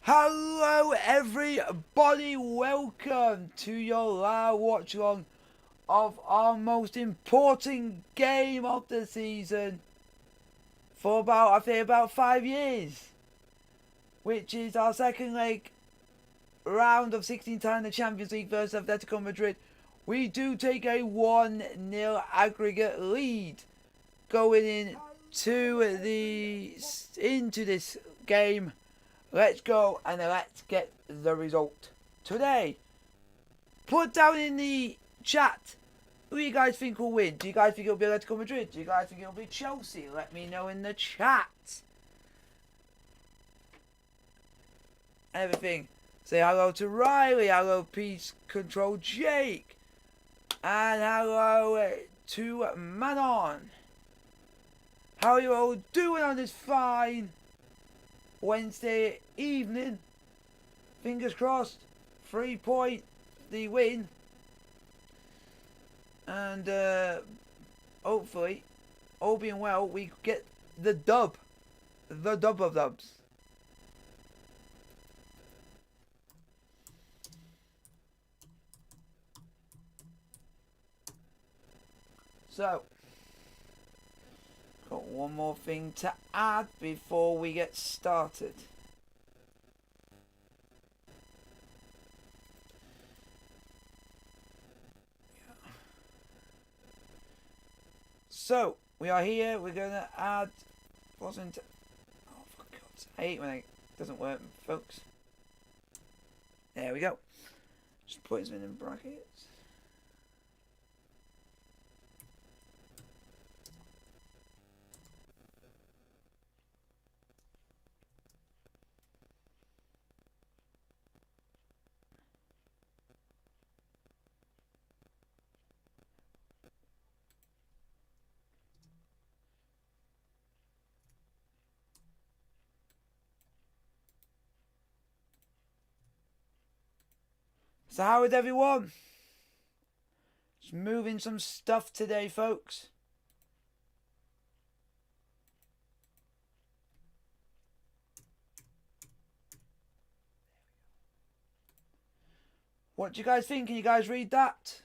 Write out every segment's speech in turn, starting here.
Hello everybody, welcome to your live watch along of our most important game of the season for about 5 years, which is our second leg round of 16 times the Champions League versus Atletico Madrid. We do take a 1-0 aggregate lead going into this game. Let's go and let's get the result today. Put down in the chat who you guys think will win. Do you guys think it'll be Atletico Madrid? Do you guys think it'll be Chelsea? Let me know in the chat. Everything. Say hello to Riley. Hello Peace Control Jake. And hello to Manon. How are you all doing on this fine Wednesday evening? Fingers crossed. 3 point the win. And hopefully, all being well, we get the dub. The dub of dubs. So, got one more thing to add before we get started. So, we are here, we're going to add, oh for God's sake, I hate when it doesn't work, folks. There we go. Just put them in brackets. So how is everyone? Just moving some stuff today, folks. What do you guys think? Can you guys read that?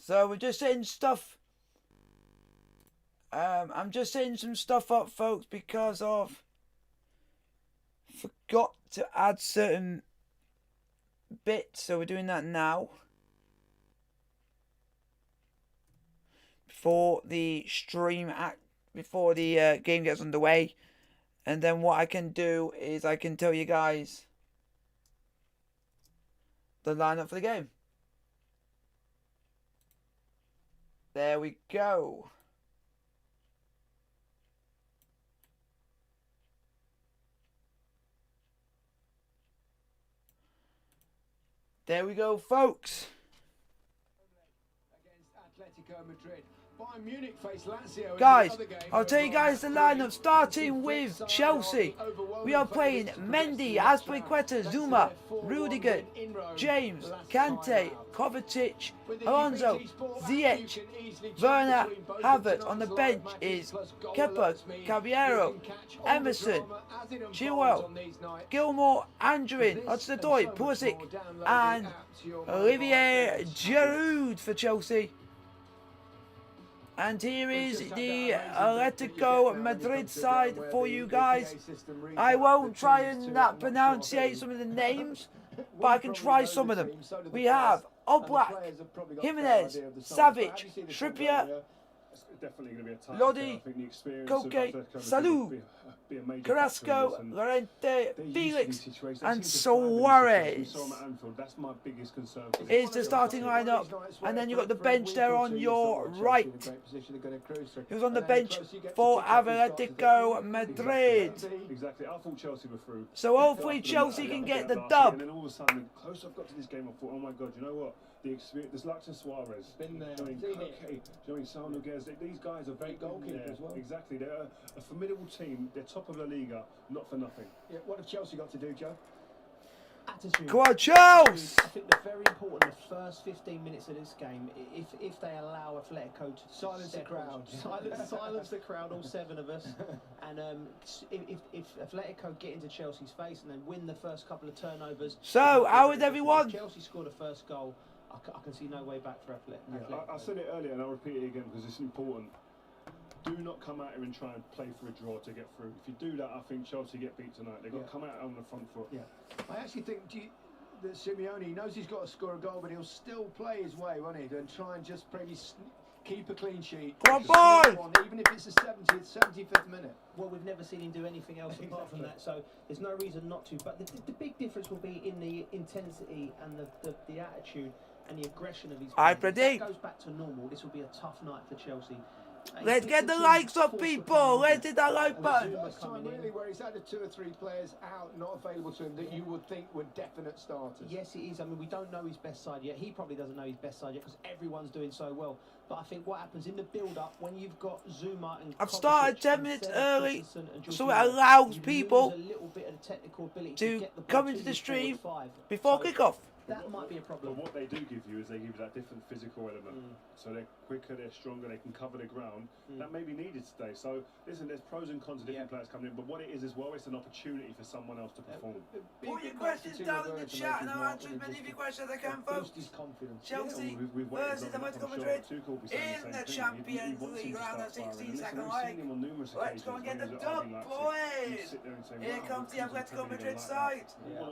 So we're just setting stuff. I'm just setting some stuff up, folks, because of forgot to add certain bits. So we're doing that now before the before the game gets underway. And then what I can do is I can tell you guys the lineup for the game. There we go. There we go, folks. Against Atletico Madrid. Bayern Munich face Lazio. Guys, I'll tell you guys the lineup starting with Chelsea. We are playing Mendy, Azpilicueta, Zuma, Rudiger, James, Kante, Kovacic, Alonso, Ziyech, Werner, Havertz. On the bench is Kepa, Caballero, Emerson, Chilwell, Gilmore, Andrin, Hudson-Odoi, Pulisic, and Olivier Giroud for Chelsea. And here is the Atletico Madrid side for you guys. I won't try and pronunciate some of the names, but I can try some of them. We have Oblak, Jimenez, Savic, Trippier, definitely going to be a tight Lodi, affair. I think the experience Koke, of Atletico Salou, Madrid will be a major Carrasco, factor in this, Llorente, they're used to these Felix, situations. They and seem to thrive in these situations. We saw them Suarez. at Anfield. That's my biggest concern for this. Is the starting lineup, and then you've got the bench there on your right. He was on the bench for Atletico Madrid. Exactly. I thought Chelsea were through. So hopefully Chelsea can get the dub. And then all of a sudden, the closer I've got to this game, I thought, oh my God, you know what? The experience, there's like to Suarez. Been there. Do you know what I mean, Saul Niguez, these guys are very goalkeeper as well. Exactly. They're a formidable team. They're top of La Liga, not for nothing. Yeah, what have Chelsea got to do, Joe? Attitude. Come on, Chelsea! I think they're very important the first 15 minutes of this game. If they allow Atletico to Silence the crowd. silence the crowd, all 7 of us, and if Atletico get into Chelsea's face and then win the first couple of turnovers. So, how is everyone? If Chelsea score the first goal, I can see no way back for Atletico. Yeah, I said it earlier and I'll repeat it again because it's important. Do not come out here and try and play for a draw to get through. If you do that, I think Chelsea get beat tonight. They've got to come out on the front foot. Yeah, I actually think that Simeone knows he's got to score a goal, but he'll still play his way, won't he? And try and just maybe keep a clean sheet. Come on, boy! Even if it's the 70th, 75th minute. Well, we've never seen him do anything else apart from that, so there's no reason not to. But the big difference will be in the intensity and the attitude and the aggression of his I play. predict. If that goes back to normal, this will be a tough night for Chelsea. Let's get the likes up, people. Let's hit that like button. First time really where he's had 2 or 3 players out, not available to him, that you would think were definite starters. Yes, it is. I mean, we don't know his best side yet. He probably doesn't know his best side yet because everyone's doing so well. But I think what happens in the build-up when you've got Zuma and I've Kovacic started 10 and minutes Sergio early, Christensen and so it Jorginho, allows you people lose a little bit of the technical ability to get the ball come to into the your stream forward 5. before So kickoff. that might be a problem. But what they do give you is they give you that different physical element. So they're quicker, they're stronger, they can cover the ground. That may be needed today. So listen, there's pros and cons of different players coming in, but what it is as well, it's an opportunity for someone else to perform. Put your questions down in the chat and I'll answer as many of your questions as I can, folks. Chelsea versus Atletico Madrid in the Champions League round of 16-second leg. Let's go and get the dub, boys! Here comes the Atletico Madrid side.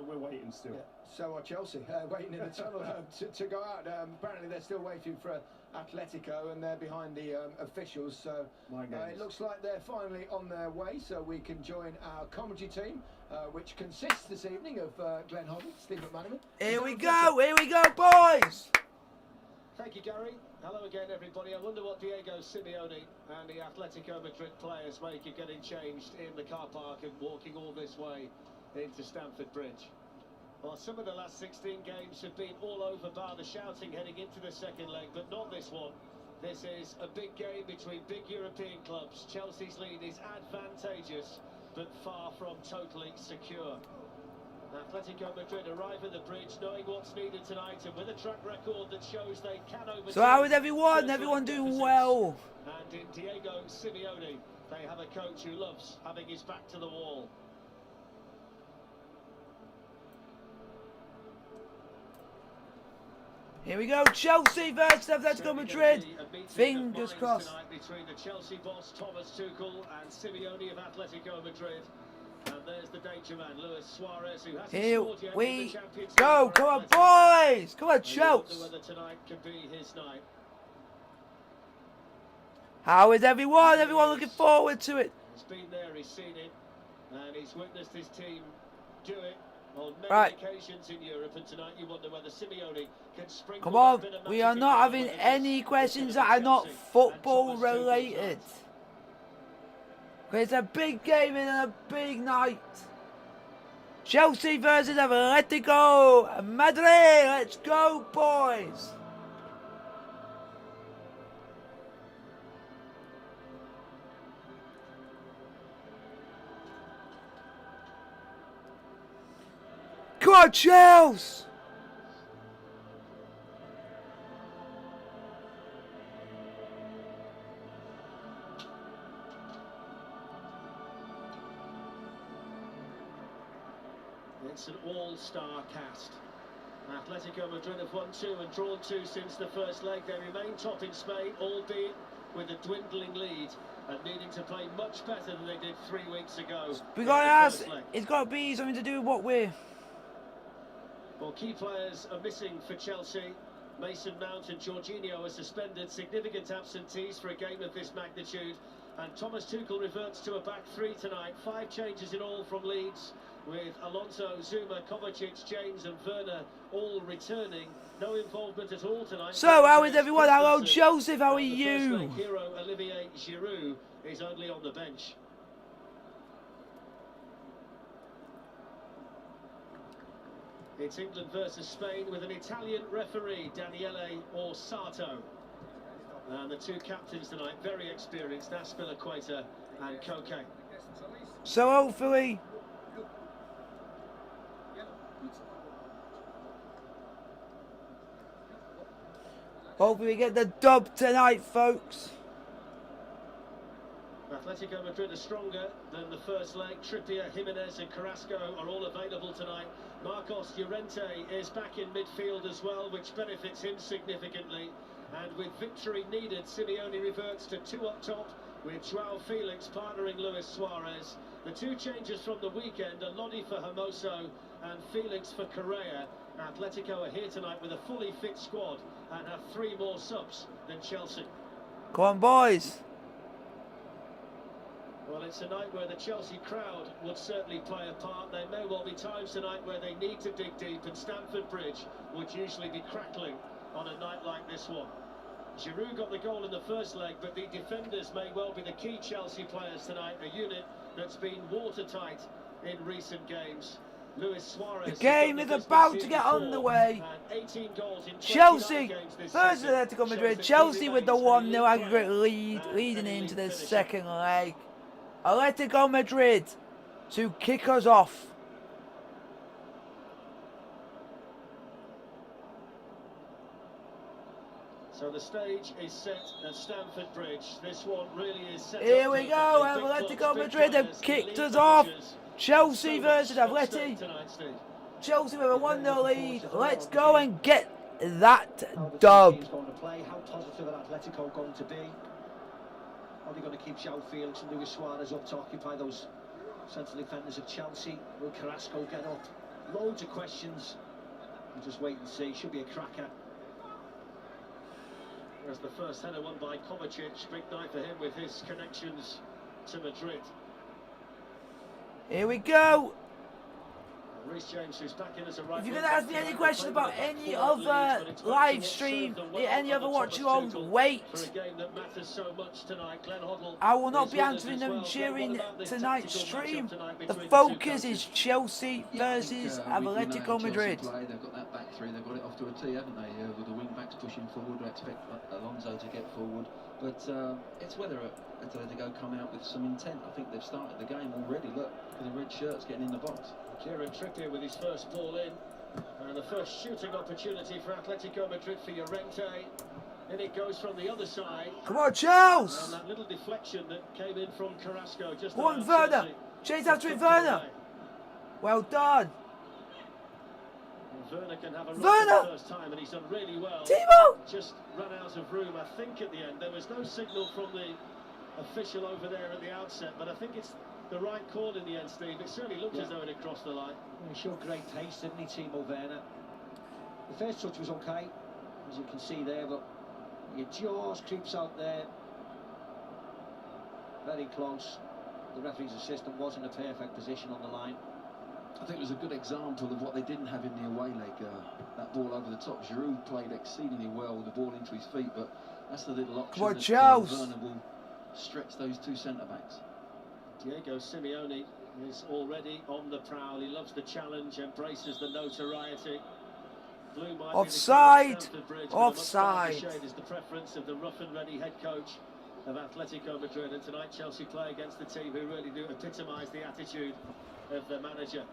We're waiting still. So are Chelsea, waiting in the tunnel to go out. Apparently they're still waiting for Atletico and they're behind the officials. So it looks like they're finally on their way. So we can join our commentary team, which consists this evening of Glenn Hoddle, Steve McManaman. Here we go, boys! Thank you, Gary. Hello again, everybody. I wonder what Diego Simeone and the Atletico Madrid players make of getting changed in the car park and walking all this way into Stamford Bridge. Well, some of the last 16 games have been all over bar the shouting heading into the second leg, but not this one. This is a big game between big European clubs. Chelsea's lead is advantageous, but far from totally secure. Atletico Madrid arrive at the bridge knowing what's needed tonight and with a track record that shows they can overcome. So how is everyone? Everyone doing well? And in Diego Simeone, they have a coach who loves having his back to the wall. Here we go, Chelsea versus Atletico Madrid. Fingers crossed. Between the Chelsea boss Thomas Tuchel and Simeone of Atletico Madrid. And there's the danger man, Luis Suarez, who hasn't Here scored yet we in the Champions go. League. Come on, boys. Come on, I wonder Chelsea. whether tonight could be his night. How is everyone? Everyone looking forward to it. He's been there, he's seen it, and he's witnessed his team do it on many occasions in Europe. And tonight you wonder whether Simeone can sprinkle. Come on, a bit of we magic are in not there, having whether any it's questions gonna that be are not Chelsea and football Thomas Tuchel's related. night. It's a big game and a big night. Chelsea versus Atletico Madrid. Let's go, boys. Come on, Chelsea. It's an all-star cast. Atletico Madrid have won 2 and drawn 2 since the first leg. They remain top in Spain, albeit with a dwindling lead and needing to play much better than they did 3 weeks ago. We got to ask, it's got to be something to do with what we're... Well, key players are missing for Chelsea. Mason Mount and Jorginho are suspended, significant absentees for a game of this magnitude. And Thomas Tuchel reverts to a back three tonight. 5 changes in all from Leeds, with Alonso, Zuma, Kovacic, James and Werner all returning. No involvement at all tonight. So, how is everyone? Hello, Joseph, how are you? Hero Olivier Giroud is only on the bench. It's England versus Spain with an Italian referee, Daniele Orsato. And the 2 captains tonight, very experienced, Aspilicueta and Koke. So hopefully we get the dub tonight, folks. Atletico Madrid are stronger than the first leg. Trippier, Jimenez and Carrasco are all available tonight. Marcos Llorente is back in midfield as well, which benefits him significantly. And with victory needed, Simeone reverts to 2 up top, with Joao Felix partnering Luis Suarez. The 2 changes from the weekend are Lodi for Hermoso and Felix for Correa. Atletico are here tonight with a fully fit squad and have 3 more subs than Chelsea. Come on, boys. Well, it's a night where the Chelsea crowd would certainly play a part. There may well be times tonight where they need to dig deep, and Stamford Bridge would usually be crackling on a night like this one. Giroud got the goal in the first leg, but the defenders may well be the key Chelsea players tonight, a unit that's been watertight in recent games. Luis Suarez, the game is about to get underway. Chelsea versus Atletico Madrid. Chelsea with the 1-0 aggregate lead, leading into the second leg. Atletico Madrid to kick us off. So the stage is set at Stamford Bridge. This one really is set. Here we go. Atletico Madrid have kicked us off. Chelsea versus Atleti. Chelsea with a 1-0 lead. Let's go and get that dub. How positive are Atletico going to be? Are they going to keep Joao Felix and Luis Suarez up to occupy those central defenders of Chelsea? Will Carrasco get up? Loads of questions. We'll just wait and see. Should be a cracker. There's the first header won by Kovacic. Big night for him with his connections to Madrid. Here we go. Reece James, who's back in as a right. If you're going to ask me any questions about any other live stream, any other watch-along, wait. I will not be answering them during tonight's stream. The focus is Chelsea versus Atletico Madrid. They've got that back three, they've got it off to a tee, haven't they? With the wing-backs pushing forward, I expect Alonso to get forward. But it's whether Atletico come out with some intent. I think they've started the game already. Look, for the red shirts getting in the box. Kieran Trippier with his first ball in, and the first shooting opportunity for Atletico Madrid for Llorente. And it goes from the other side. Come on, Charles! And that little deflection that came in from Carrasco. Just one Werner! Chase after it, Werner! Well done! Werner can have a run for the first time, and he's done really well. Timo! Just run out of room, I think, at the end. There was no signal from the official over there at the outset, but I think it's the right call in the end, Steve. It certainly looked as though it had crossed the line. He showed great pace, didn't he, Timo Werner? The first touch was okay, as you can see there, but your jaws creeps out there. Very close. The referee's assistant was in a perfect position on the line. I think it was a good example of what they didn't have in the away leg. That ball over the top. Giroud played exceedingly well with the ball into his feet, but that's the little option that Werner will stretch those 2 centre-backs. Diego Simeone is already on the prowl. He loves the challenge, embraces the notoriety. Blue might offside! Bridge, offside! Is the preference of the rough and ready head coach of Atletico Madrid, and tonight Chelsea play against the team who really do epitomise the attitude of the manager.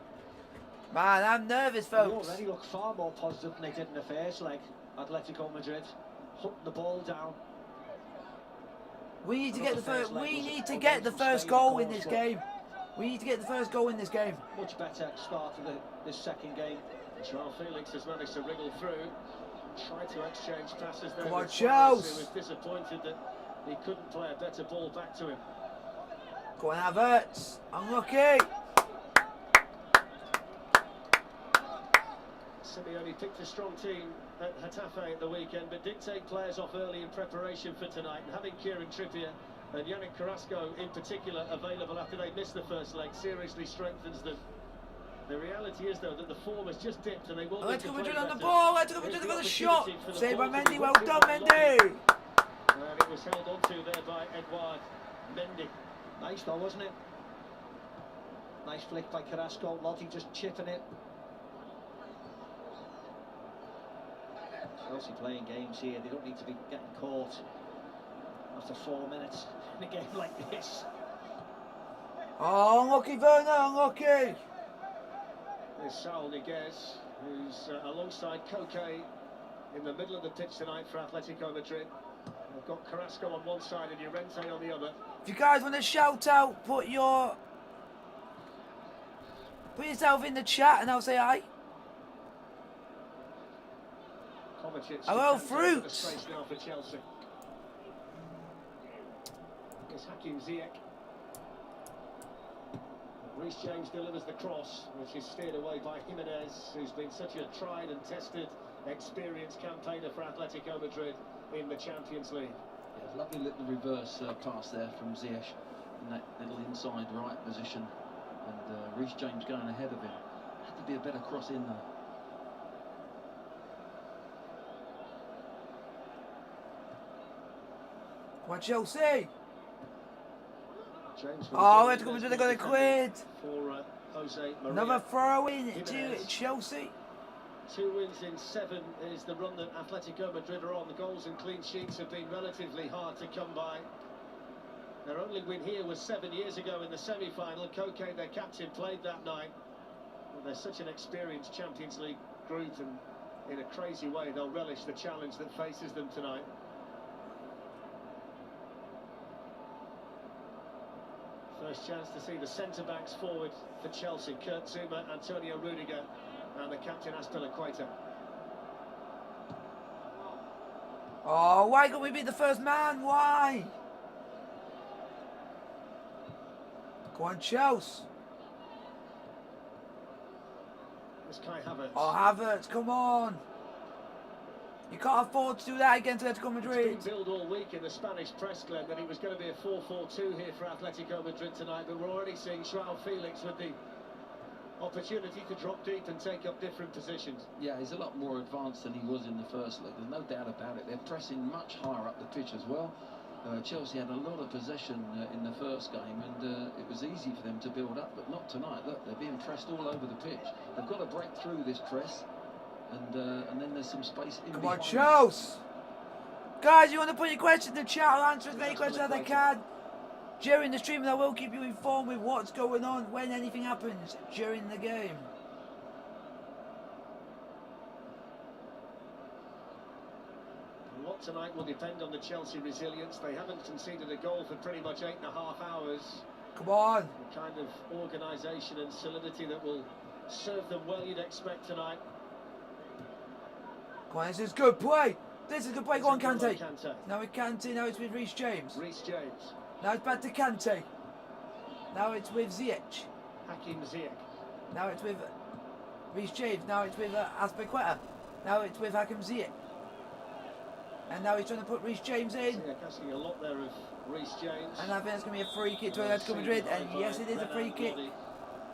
Man, I'm nervous, folks. They already look far more positive than they did in the first leg. Atletico Madrid hunting the ball down. We need to get the first. We need to get the first goal in this game. We need to get the first goal in this game. Much better start to this second game. Joao Felix has managed to wriggle through, try to exchange passes there. Come on, with Charles! Who was disappointed that he couldn't play a better ball back to him. Go on, Havertz. Unlucky. Simeone picked a strong team at Getafe at the weekend, but did take players off early in preparation for tonight. And having Kieran Trippier and Yannick Carrasco in particular available after they missed the first leg seriously strengthens them. The reality is, though, that the form has just dipped and they will need to play better. On the ball, Atletico Madrid for the shot. Saved by Mendy, well done, Mendy. And it was held onto there by Edouard Mendy. Nice though, wasn't it? Nice flick by Carrasco, Lottie just chipping it. Chelsea playing games here, they don't need to be getting caught after 4 minutes in a game like this. Oh, unlucky Werner, unlucky. There's Saul Niguez, who's alongside Koke in the middle of the pitch tonight for Atletico Madrid. They've got Carrasco on one side and Llorente on the other. If you guys want to shout out, put yourself in the chat and I'll say hi. Hello, Fruits. Now for Chelsea. It's Hakim Ziyech. Reece James delivers the cross, which is steered away by Jimenez, who's been such a tried and tested, experienced campaigner for Atletico Madrid in the Champions League. Yeah, lovely little reverse pass there from Ziyech in that little inside right position, and Reece James going ahead of him. Had to be a better cross in there. Come on, Chelsea. James Oh, Atletico Madrid got it cleared. For Jose Maria. Another throw in to Chelsea. 2 wins in 7 is the run that Atletico Madrid are on. The goals and clean sheets have been relatively hard to come by. Their only win here was 7 years ago in the semi-final. Koke, their captain, played that night. Well, they're such an experienced Champions League group, and in a crazy way they'll relish the challenge that faces them tonight. First chance to see the centre-backs forward for Chelsea. Kurt Zuma, Antonio Rudiger and the captain Azpilicueta. Oh, why can't we be the first man? Why? Go on, Chelsea. It's Kai Havertz. Oh, Havertz, come on. You can't afford to do that against Atletico Madrid. It's been billed all week in the Spanish press, Glenn, that it was going to be a 4-4-2 here for Atletico Madrid tonight, but we're already seeing João Felix with the opportunity to drop deep and take up different positions. Yeah, he's a lot more advanced than he was in the first leg. There's no doubt about it. They're pressing much higher up the pitch as well. Chelsea had a lot of possession in the first game, and it was easy for them to build up, but not tonight. Look, they're being pressed all over the pitch. They've got to break through this press, and then there's some space in Come behind. on, Chelsea. Guys, you want to put your questions in the chat? I'll answer as many questions as I can during the stream, and I will keep you informed with what's going on when anything happens during the game. A lot tonight will depend on the Chelsea resilience. They haven't conceded a goal for pretty much 8.5 hours. Come on. The kind of organisation and solidity that will serve them well, you'd expect tonight. Come on, this is good play. This is good play. Go on, Kante. Kante. Now with Kante, now it's with Reece James. Reece James. Now it's back to Kante. Now it's with Ziyech. Hakim Ziyech. Now it's with Reece James. Now it's with Azpilicueta. Now it's with Hakim Ziyech. And now he's trying to put Reece James in. Ziyech asking a lot there of Reece James. And I think it's going to be a free kick to Atletico Madrid. And yes, it is a free kick.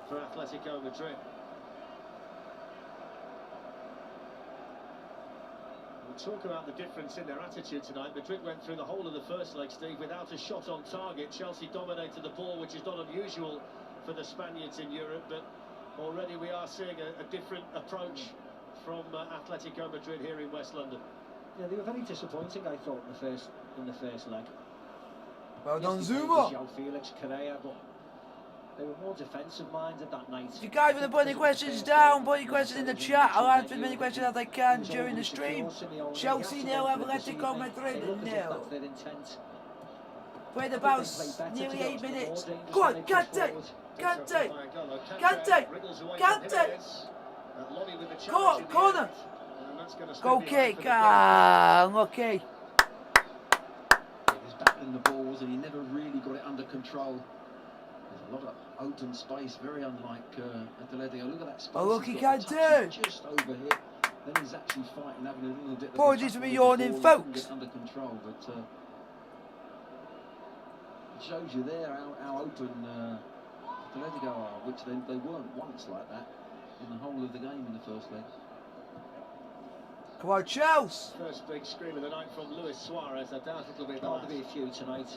For Atletico Madrid. We'll talk about the difference in their attitude tonight. Madrid went through the whole of the first leg, Steve, without a shot on target. Chelsea dominated the ball, which is not unusual for the Spaniards in Europe, but already we are seeing a different approach from Atletico Madrid here in West London. Yeah, they were very disappointing, I thought, in the first leg. Well done, Yes, Zuma. João Felix, Correa, but they were more defensive-minded that night. If you guys want to put any questions down, put your questions in the chat. I'll answer as many questions as I can during the stream. Chelsea 0, Atletico Madrid 0. Played about nearly 8 minutes. Go on, Kante! Kante! Kante! Kante! Corner! Goal kick! Ah, unlucky. He was battling the balls and he never really got it under control. A lot of open space, very unlike Atletico. Look at that space. Oh, look, He's he got can't the touch, do. he's just over here. Then he's actually fighting, having a little bit of Apologies a for me battle with the yawning, ball. He couldn't folks. get under control, but it shows you there how open Atletico are, which they weren't once like that in the whole of the game in the first leg. Come on, Chelsea. First big scream of the night from Luis Suarez. I doubt it'll be the There'll last. be a few tonight.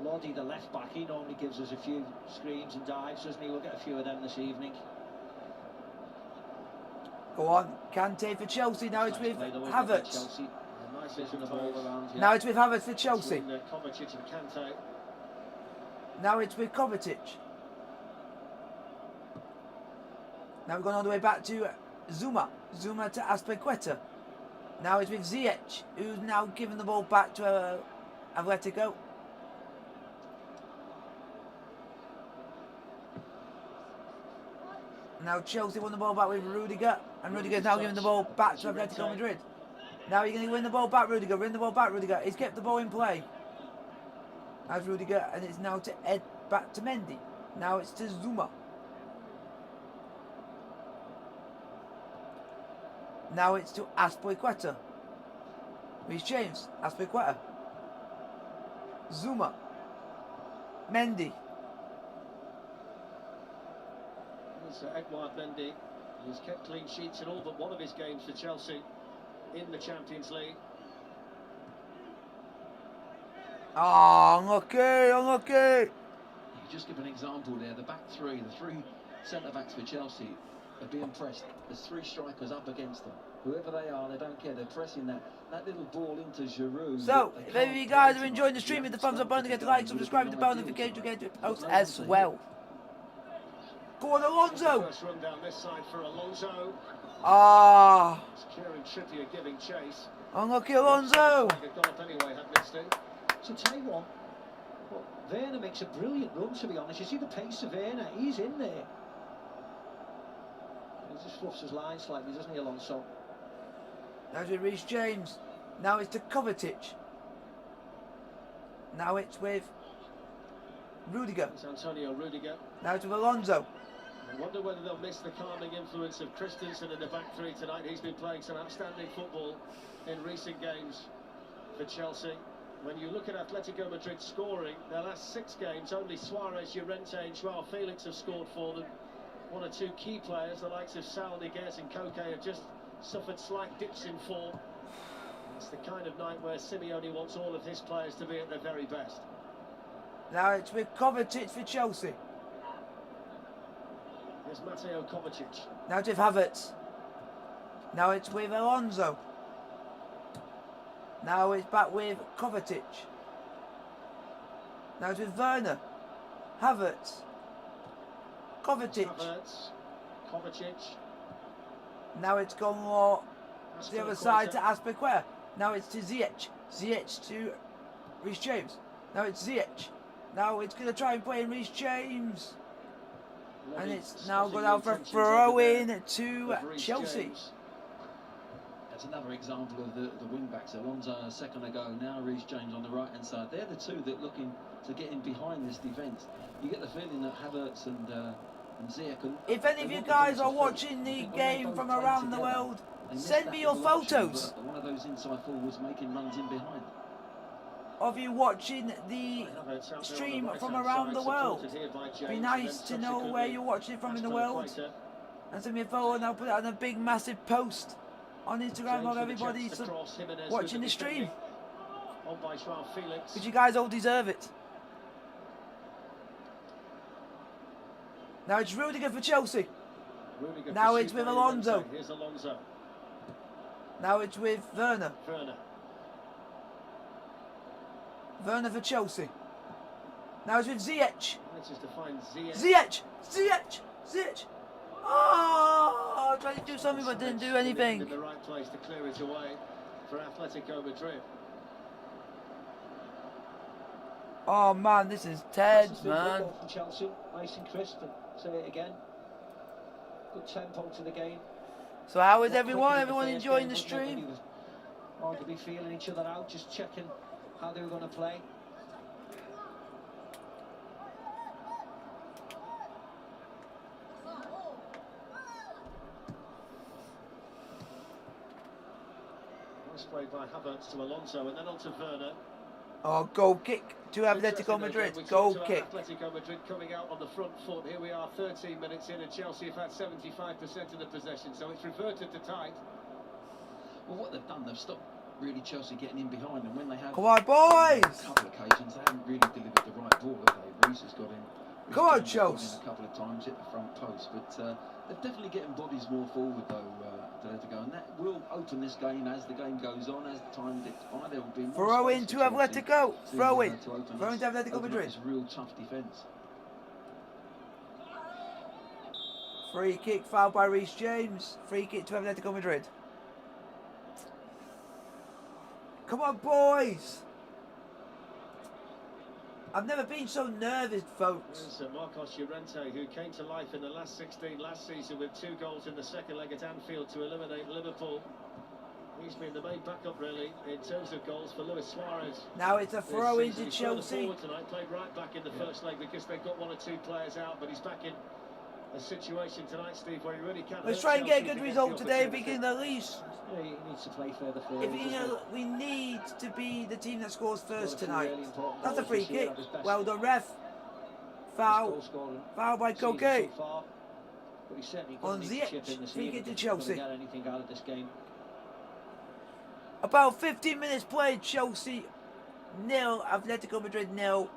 Lodi, the left back, he normally gives us a few screams and dives, doesn't he? We'll get a few of them this evening. Go on, Kante for Chelsea. Now it's with Havertz. Chelsea. Nice Moving the ball around. Yeah. Now it's with Havertz for Chelsea. Between, Kovacic and Kante. Now it's with Kovacic. Now we're going all the way back to Zuma. Zuma to Azpilicueta. Now it's with Ziyech, who's now giving the ball back to Atletico. Now Chelsea won the ball back with Rudiger, and Rudiger's now giving the ball back to Atletico Madrid. Now you're going to win the ball back, Rudiger. Win the ball back, Rudiger. He's kept the ball in play. As Rudiger, and it's now to Ed back to Mendy. Now it's to Zuma. Now it's to Azpilicueta. Reece James, Azpilicueta. Zuma. Mendy. It's Edouard Mendy. He's kept clean sheets in all but one of his games for Chelsea in the Champions League. Oh, unlucky, unlucky. You just give an example there. The back three, the three centre-backs for Chelsea are being pressed. There's three strikers up against them. Whoever they are, they don't care. They're pressing that little ball into Giroud. So, if any of you guys are enjoying the stream, hit the thumbs up button, get the like, subscribe to the bell notification to get to post as well. Go on, Alonso. First run down this side for Alonso. Ah, It's Kieran Trippier giving chase. unlucky Alonso. Had gone up anyway, hadn't it, Steve? So tell you what, Werner makes a brilliant run, to be honest. You see the pace of Werner, he's in there. He just fluffs his line slightly, doesn't he, Alonso? Now it's with Reece James. Now it's to Kovacic. Now it's with Rudiger. It's Antonio Rudiger. Now it's with Alonso. I wonder whether they'll miss the calming influence of Christensen in the back three tonight. He's been playing some outstanding football in recent games for Chelsea. When you look at Atletico Madrid scoring, their last 6 games, only Suarez, Llorente and Joao Felix have scored for them. One or two key players, the likes of Saul Niguez and Koke, have just suffered slight dips in form. It's the kind of night where Simeone wants all of his players to be at their very best. Now it's with Kovacic for Chelsea. Here's Mateo Kovacic. Now it's with Havertz. Now it's with Alonso. Now it's back with Kovacic. Now it's with Werner. Havertz. Kovacic. Havertz, Kovacic. Now it's gone more to the other side to Azpilicueta. Now it's to Ziyech. Ziyech to Reece James. Now it's Ziyech. Now it's going to try and play in Reece James. And it's now gone out for a throw-in to Chelsea. That's another example of the wing-backs. Alonso a second ago, now Reece James on the right-hand side. They're the two that are looking to get in behind this defence. You get the feeling that Havertz and Ziyech... If any of you guys are watching the game from around the world, send me your photos One of those inside forwards making runs in behind. of you watching the stream from around the world. Be nice to know where you're watching it from in the world. And send me a photo and I'll put it on a big massive post on Instagram of everybody watching the stream. Because you guys all deserve it. Now it's Rudiger for Chelsea. Now it's with Alonso. Here's Alonso. Now it's with Werner. Werner. Werner for Chelsea. Now it's with Ziyech. Manages to find Ziyech. Ziyech! Ziyech! Ziyech! Oh, I tried to do something but didn't do anything. In the right place to clear it away for Atletico Madrid. Oh man, this is Ted, man. From Chelsea, nice and crisp, and say it again. Good tempo to the game. So how is everyone? Everyone enjoying the stream? Arguably feeling each other out, just checking how they were going to play. Pass played by Havertz to Alonso and then on to Werner. Oh, goal kick to Atletico Madrid. Goal kick. Atletico Madrid coming out on the front foot. Here we are 13 minutes in and Chelsea have had 75% of the possession, so it's reverted to tight. Well, what they've done, they've stopped really Chelsea getting in behind, and when they have Come on, boys! a couple of occasions, they haven't really delivered the right ball, have they? Reece has got in. Come on, got Chelsea! in a couple of times, hit the front post, but they're definitely getting bodies more forward though, Atletico, and that will open this game as the game goes on, as the time gets by. There will be more Throw space in to for Chelsea Atletico. Throw in. to open Throw in to Atletico open up Madrid. this real tough defence. Free kick, foul by Reece James. Free kick to Atletico Madrid. Come on, boys! I've never been so nervous, folks. There's Marcos Llorente, who came to life in the last 16 last season with 2 goals in the second leg at Anfield to eliminate Liverpool. He's been the main backup, really, in terms of goals for Luis Suarez. Now it's a throw into He's Chelsea. forward tonight, played right back in the first leg because they've got 1 or 2 players out, but he's back in a situation tonight, Steve, where he really can't. Let's try and get a good result today if we can at least. Yeah, he needs to play further forward. If we need to be the team that scores first tonight. That's a free kick. Well done, ref. Foul. Foul by Koke. On Ziyech. Free kick to Chelsea. About 15 minutes played. Chelsea 0. Atletico Madrid 0.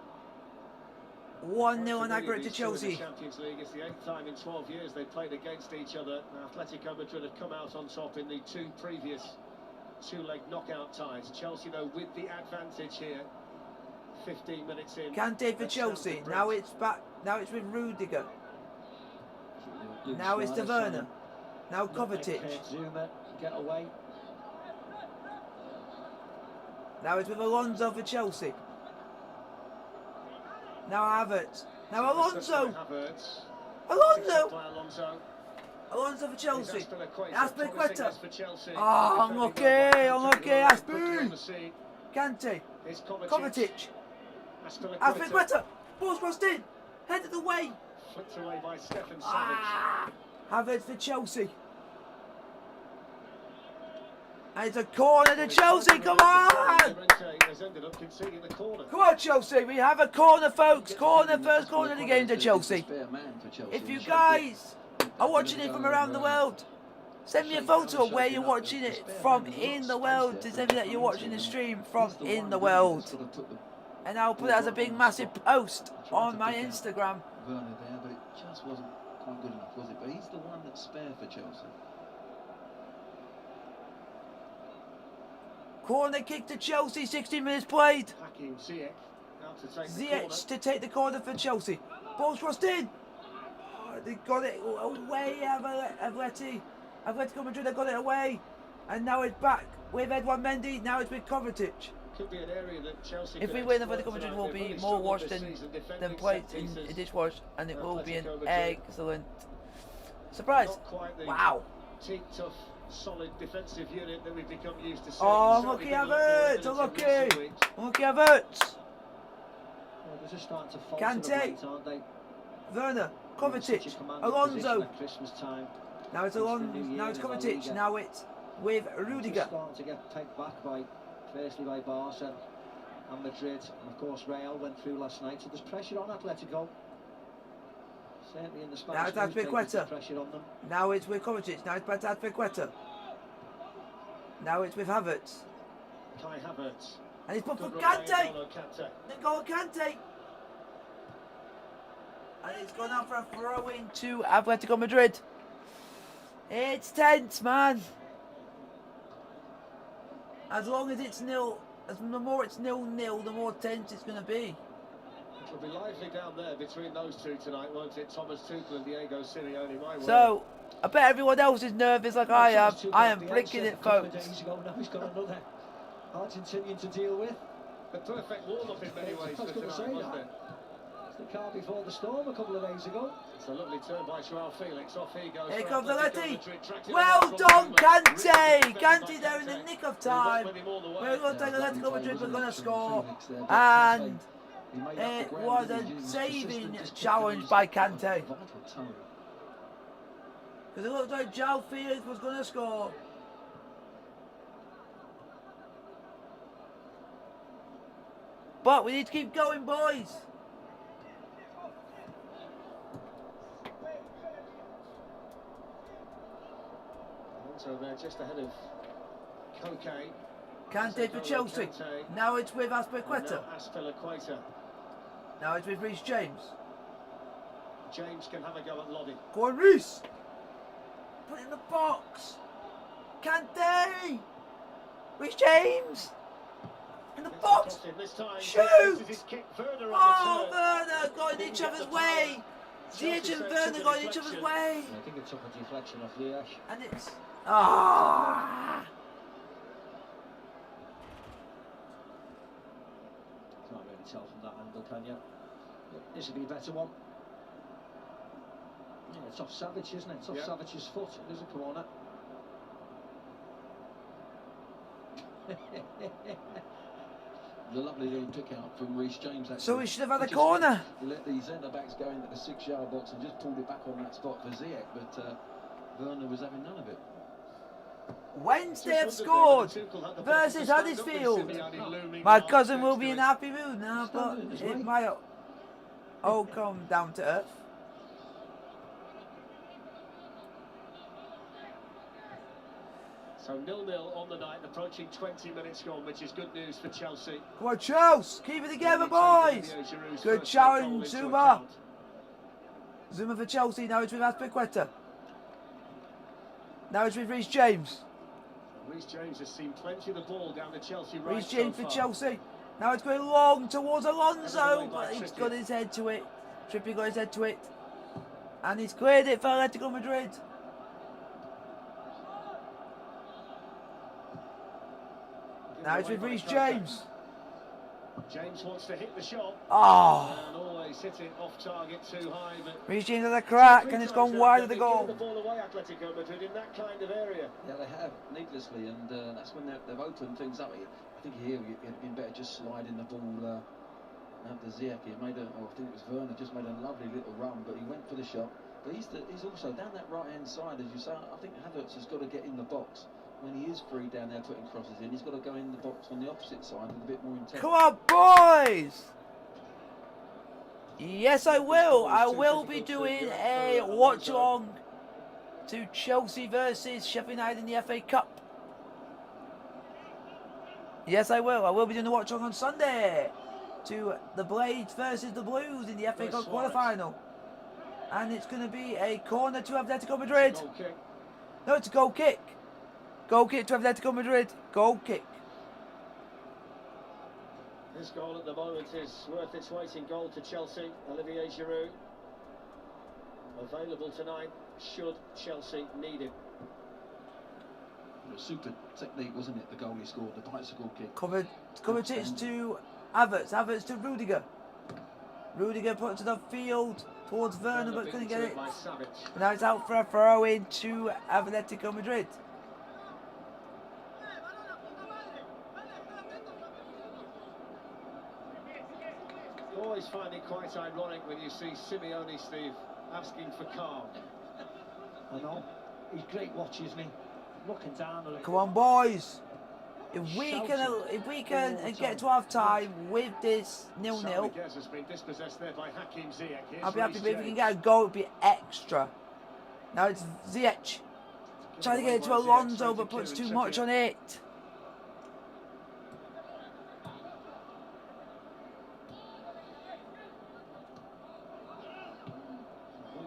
1-0 on aggregate to Chelsea. Champions League. It's the 8th time in 12 years they've played against each other. Atletico Madrid have come out on top in the 2 previous 2-leg knockout ties. Chelsea, though, with the advantage here. 15 minutes in. Kante for Chelsea. Now it's back. Now it's with Rudiger. Now it's to Werner. Now Kovacic. Zuma, get away. Now it's with Alonso for Chelsea. Now Havertz. Now Alonso. Alonso for Chelsea. Aspilicueta. Oh, unlucky. Aspi. Kante. Kovacic. Aspilicueta. Ball's crossed in. Head of the way. Flicked away by Stefan Savic. Havertz for Chelsea. And it's a corner to Chelsea, come on! Come on, Chelsea, we have a corner, folks. Corner, first corner of the game to Chelsea. If you guys are watching it from around the world, send me a photo of where you're watching it from in the world. To send me that you're watching the stream from in the world. And I'll put it as a big, massive post on my Instagram. Werner there, but it just wasn't quite good enough, was it? But he's the one that's spare for Chelsea. Corner kick to Chelsea, 16 minutes played. Ziyech to take the corner for Chelsea. Ball's crossed in. Oh, they got it away, Atletico Madrid, they got it away. And now it's back with Edouard Mendy, now it's with Kovacic. Could be an area that Chelsea if we win, Atletico Madrid will be more washed than played in a dishwash, and it will be an excellent surprise. Wow. Tough, solid defensive unit that we've become used to seeing. Oh, unlucky Havertz! Unlucky Havertz! Kante, Werner, Kovacic, Alonso. Now it's Alonso. Now it's Kovacic. Now it's with Rudiger. Starting to get pegged back by, firstly by Barca and Madrid, and of course Real went through last night. So there's pressure on Atletico. Certainly in the Spanish pressure on them. Now it's with Kovacic. Now it's back to Aspilicueta. Now it's with Havertz. Kai Havertz. And he's put for Kante. N'Golo Kante. And it's gone out for a throw-in to Atletico Madrid. It's tense, man. As long as it's nil, the more it's 0-0, the more tense it's going to be. It'll be lively down there between those two tonight, won't it? Thomas Tuchel and Diego Simeone, my word. So, I bet everyone else is nervous like I am. I am blinking it, folks. Now he's got another Argentinian to deal with. The perfect warm-up in many ways for tonight, wasn't it? It's the car before the storm a couple of days ago. It's a lovely turn by Joao Felix. Off he goes. Here comes Atleti. Well done, Kante! Kante there in the nick of time. We're going to take Atletico Madrid, we're going to score. And it was a saving challenge by Kante. Because it looked like Joao Felix was going to score. But we need to keep going, boys. So they're just ahead of Koke. Kante for Chelsea. Now it's with Aspilicueta. Aspilicueta. Now it's with Reece James. James can have a go at Loddy. Go on, Reece. Put it in the box. Kante. Reece James. In the box. Shoot. Oh, Werner got in each other's way. Ziyech and Werner got in each other's way. I think it's up a deflection off Ziyech. And it's... Ah. Can't really tell from that angle, can you? This would be a better one. Yeah, it's off Savage, isn't it? It's off Savage's foot. There's a corner. A lovely little pick out from Reece James. Actually. So we should have had a corner. He let the centre backs go into the 6-yard box and just pulled it back on that spot for Ziyech, but Werner was having none of it. Wednesday have scored versus Huddersfield. My cousin will be in a happy mood now, but it might all come down to earth. So 0-0 on the night, approaching 20 minutes gone, which is good news for Chelsea. Come on, Chelsea, keep it together, boys. Good challenge, Zuma. Zuma for Chelsea. Now it's with Aspilicueta. Now it's with Reece James. Reece James has seen plenty of the ball down the Chelsea right. Reece James for Chelsea. Now it's going long towards Alonso, but he's got his head to it. Trippier got his head to it. And he's cleared it for Atletico Madrid. Now it's with Reece James. James wants to hit the shot. Oh. And always hit it off target too high. But Reece James at the crack and it's gone wide of the goal. The ball away, Atletico Madrid, in that kind of area. Yeah, they have, needlessly, and that's when they've opened things up. I think here it'd been better just sliding the ball out to Ziyech. He made I think it was Werner, just made a lovely little run, but he went for the shot. But he's also down that right-hand side, as you say. I think Havertz has got to get in the box. When he is free down there putting crosses in, he's got to go in the box on the opposite side with a bit more intent. Come on, boys! Yes, I will. I will be doing a watch-along to Chelsea versus Sheffield United in the FA Cup. Yes, I will. I will be doing the watch-along on Sunday to the Blades versus the Blues in the FA Cup quarter-final. And it's going to be a corner to Atletico Madrid. No, it's a goal kick. Goal kick to Atletico Madrid. Goal kick. This goal at the moment is worth its weight in gold to Chelsea. Olivier Giroud. Available tonight, should Chelsea need it. It was super technique, wasn't it, the goal he scored, the bicycle kick. Kovacic to Havertz. Havertz to Rudiger. Rudiger put it to the field towards Werner, but couldn't get it. Now it's out for a throw-in to Atletico Madrid. Always find it quite ironic when you see Simeone, Steve, asking for calm. I know. He's great watch, isn't he? Looking down. Come on, boys. If we can get to half time with this 0-0, I'll be happy. But if we can get a goal, it'll be extra. Now it's Ziyech trying to get it to Alonso, but puts too much on it.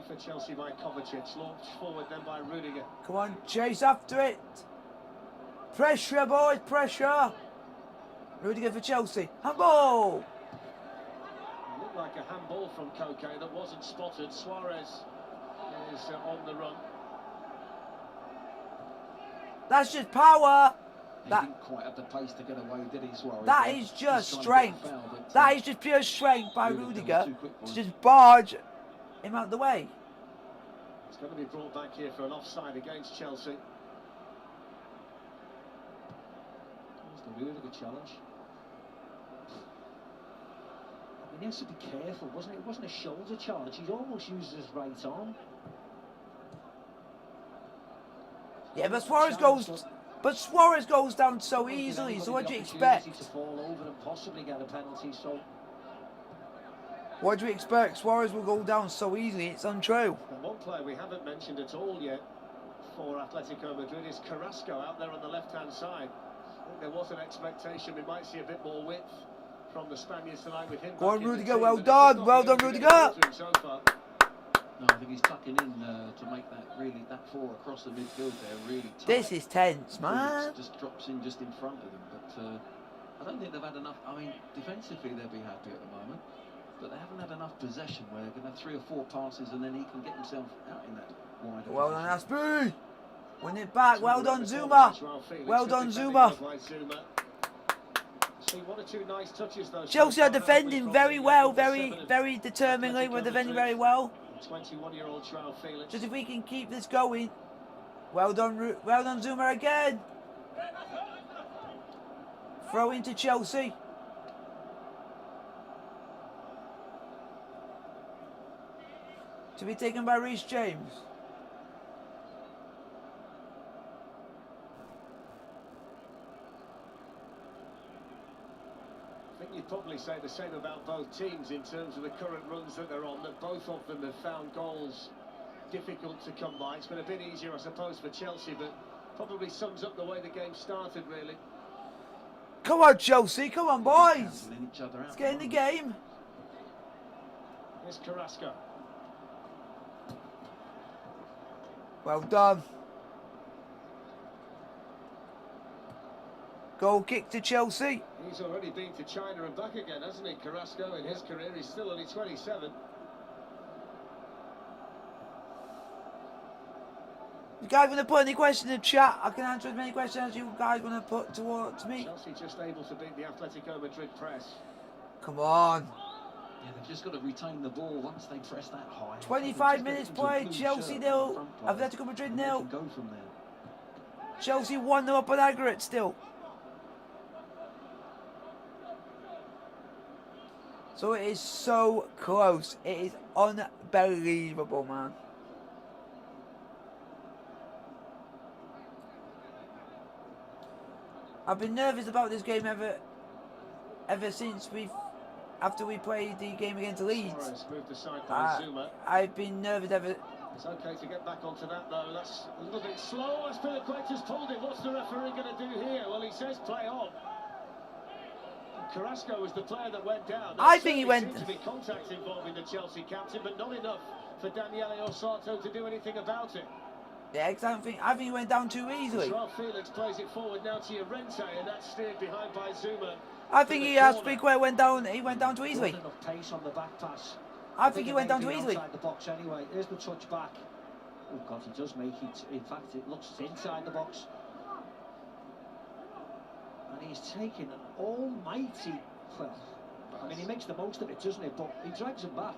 For Chelsea by Kovacic, launched forward then by Rudiger. Come on, chase after it. Pressure, boys, pressure. Rudiger for Chelsea. Handball. It looked like a handball from Koke that wasn't spotted. Suarez is on the run. That's just power. He didn't quite have the pace to get away, did he, Suarez? That is just strength. That is just pure strength by Rudiger to just barge him out the way. It's going to be brought back here for an offside against Chelsea. That's a really good challenge. I mean, he has to be careful, wasn't it? It wasn't a shoulder challenge. He almost used his right arm. Yeah, but Suarez goes But Suarez goes down so easily, so what do you expect? To fall over and possibly get a penalty, so... What do you expect? Suarez will go down so easily, it's untrue. And one player we haven't mentioned at all yet for Atletico Madrid is Carrasco out there on the left-hand side. I think there was an expectation we might see a bit more width from the Spaniards tonight with him. Go on, Rudiger, well done, Rudiger! So far. No, I think he's tucking in to make that four across the midfield there really tight. This is tense, man. Just drops in just in front of them, but I don't think they've had enough. I mean, defensively they'll be happy at the moment, but they haven't had enough possession where they're going to have 3 or 4 passes and then he can get himself out in that wider Well done, position. Aspi. Win it back. Well done, Zuma. Well done, Zuma. One or two nice touches, though. Chelsea are defending very well, very determinedly. We're defending very well. 21-year-old Joao Felix. Just if we can keep this going. Well done, Zuma again. Throw into Chelsea. To be taken by Reece James. I think you'd probably say the same about both teams in terms of the current runs that they're on, that both of them have found goals difficult to come by. It's been a bit easier, I suppose, for Chelsea, but probably sums up the way the game started, really. Come on, Chelsea. Come on, boys. Let's get in the game. Here's Carrasco. Well done. Goal kick to Chelsea. He's already been to China and back again, hasn't he, Carrasco, in his career? He's still only 27. You guys want to put any questions in the chat? I can answer as many questions as you guys want to put towards me. Chelsea just able to beat the Atletico Madrid press. Come on. Yeah, they've just got to retain the ball once they press that high. 25 minutes played. Chelsea 0, Atletico Madrid 0. Go from there. Chelsea 1-0 up on aggregate still. So it is so close. It is unbelievable, man. I've been nervous about this game ever since after we played the game against Leeds. I've been nervous ever. It's okay to get back onto that though. That's a little bit slow. Aspilicueta's pulled it. What's the referee going to do here? Well, he says play on. Carrasco was the player that went down. I think he went. Seemed to be contact involving the Chelsea captain, but not enough for Daniele Osato to do anything about it. Yeah, exactly. I think he went down too easily. Joao Felix plays it forward now to Llorente, and that's steered behind by Zuma. I think he has Aspilicueta went down. He went down too easily. Enough pace on the back pass. I think he went down too easily. Outside the box anyway. Here's the touch back. Oh God, he does make it. In fact, it looks inside the box. And he's taken an almighty. Well, I mean, he makes the most of it, doesn't he? But he drags him back.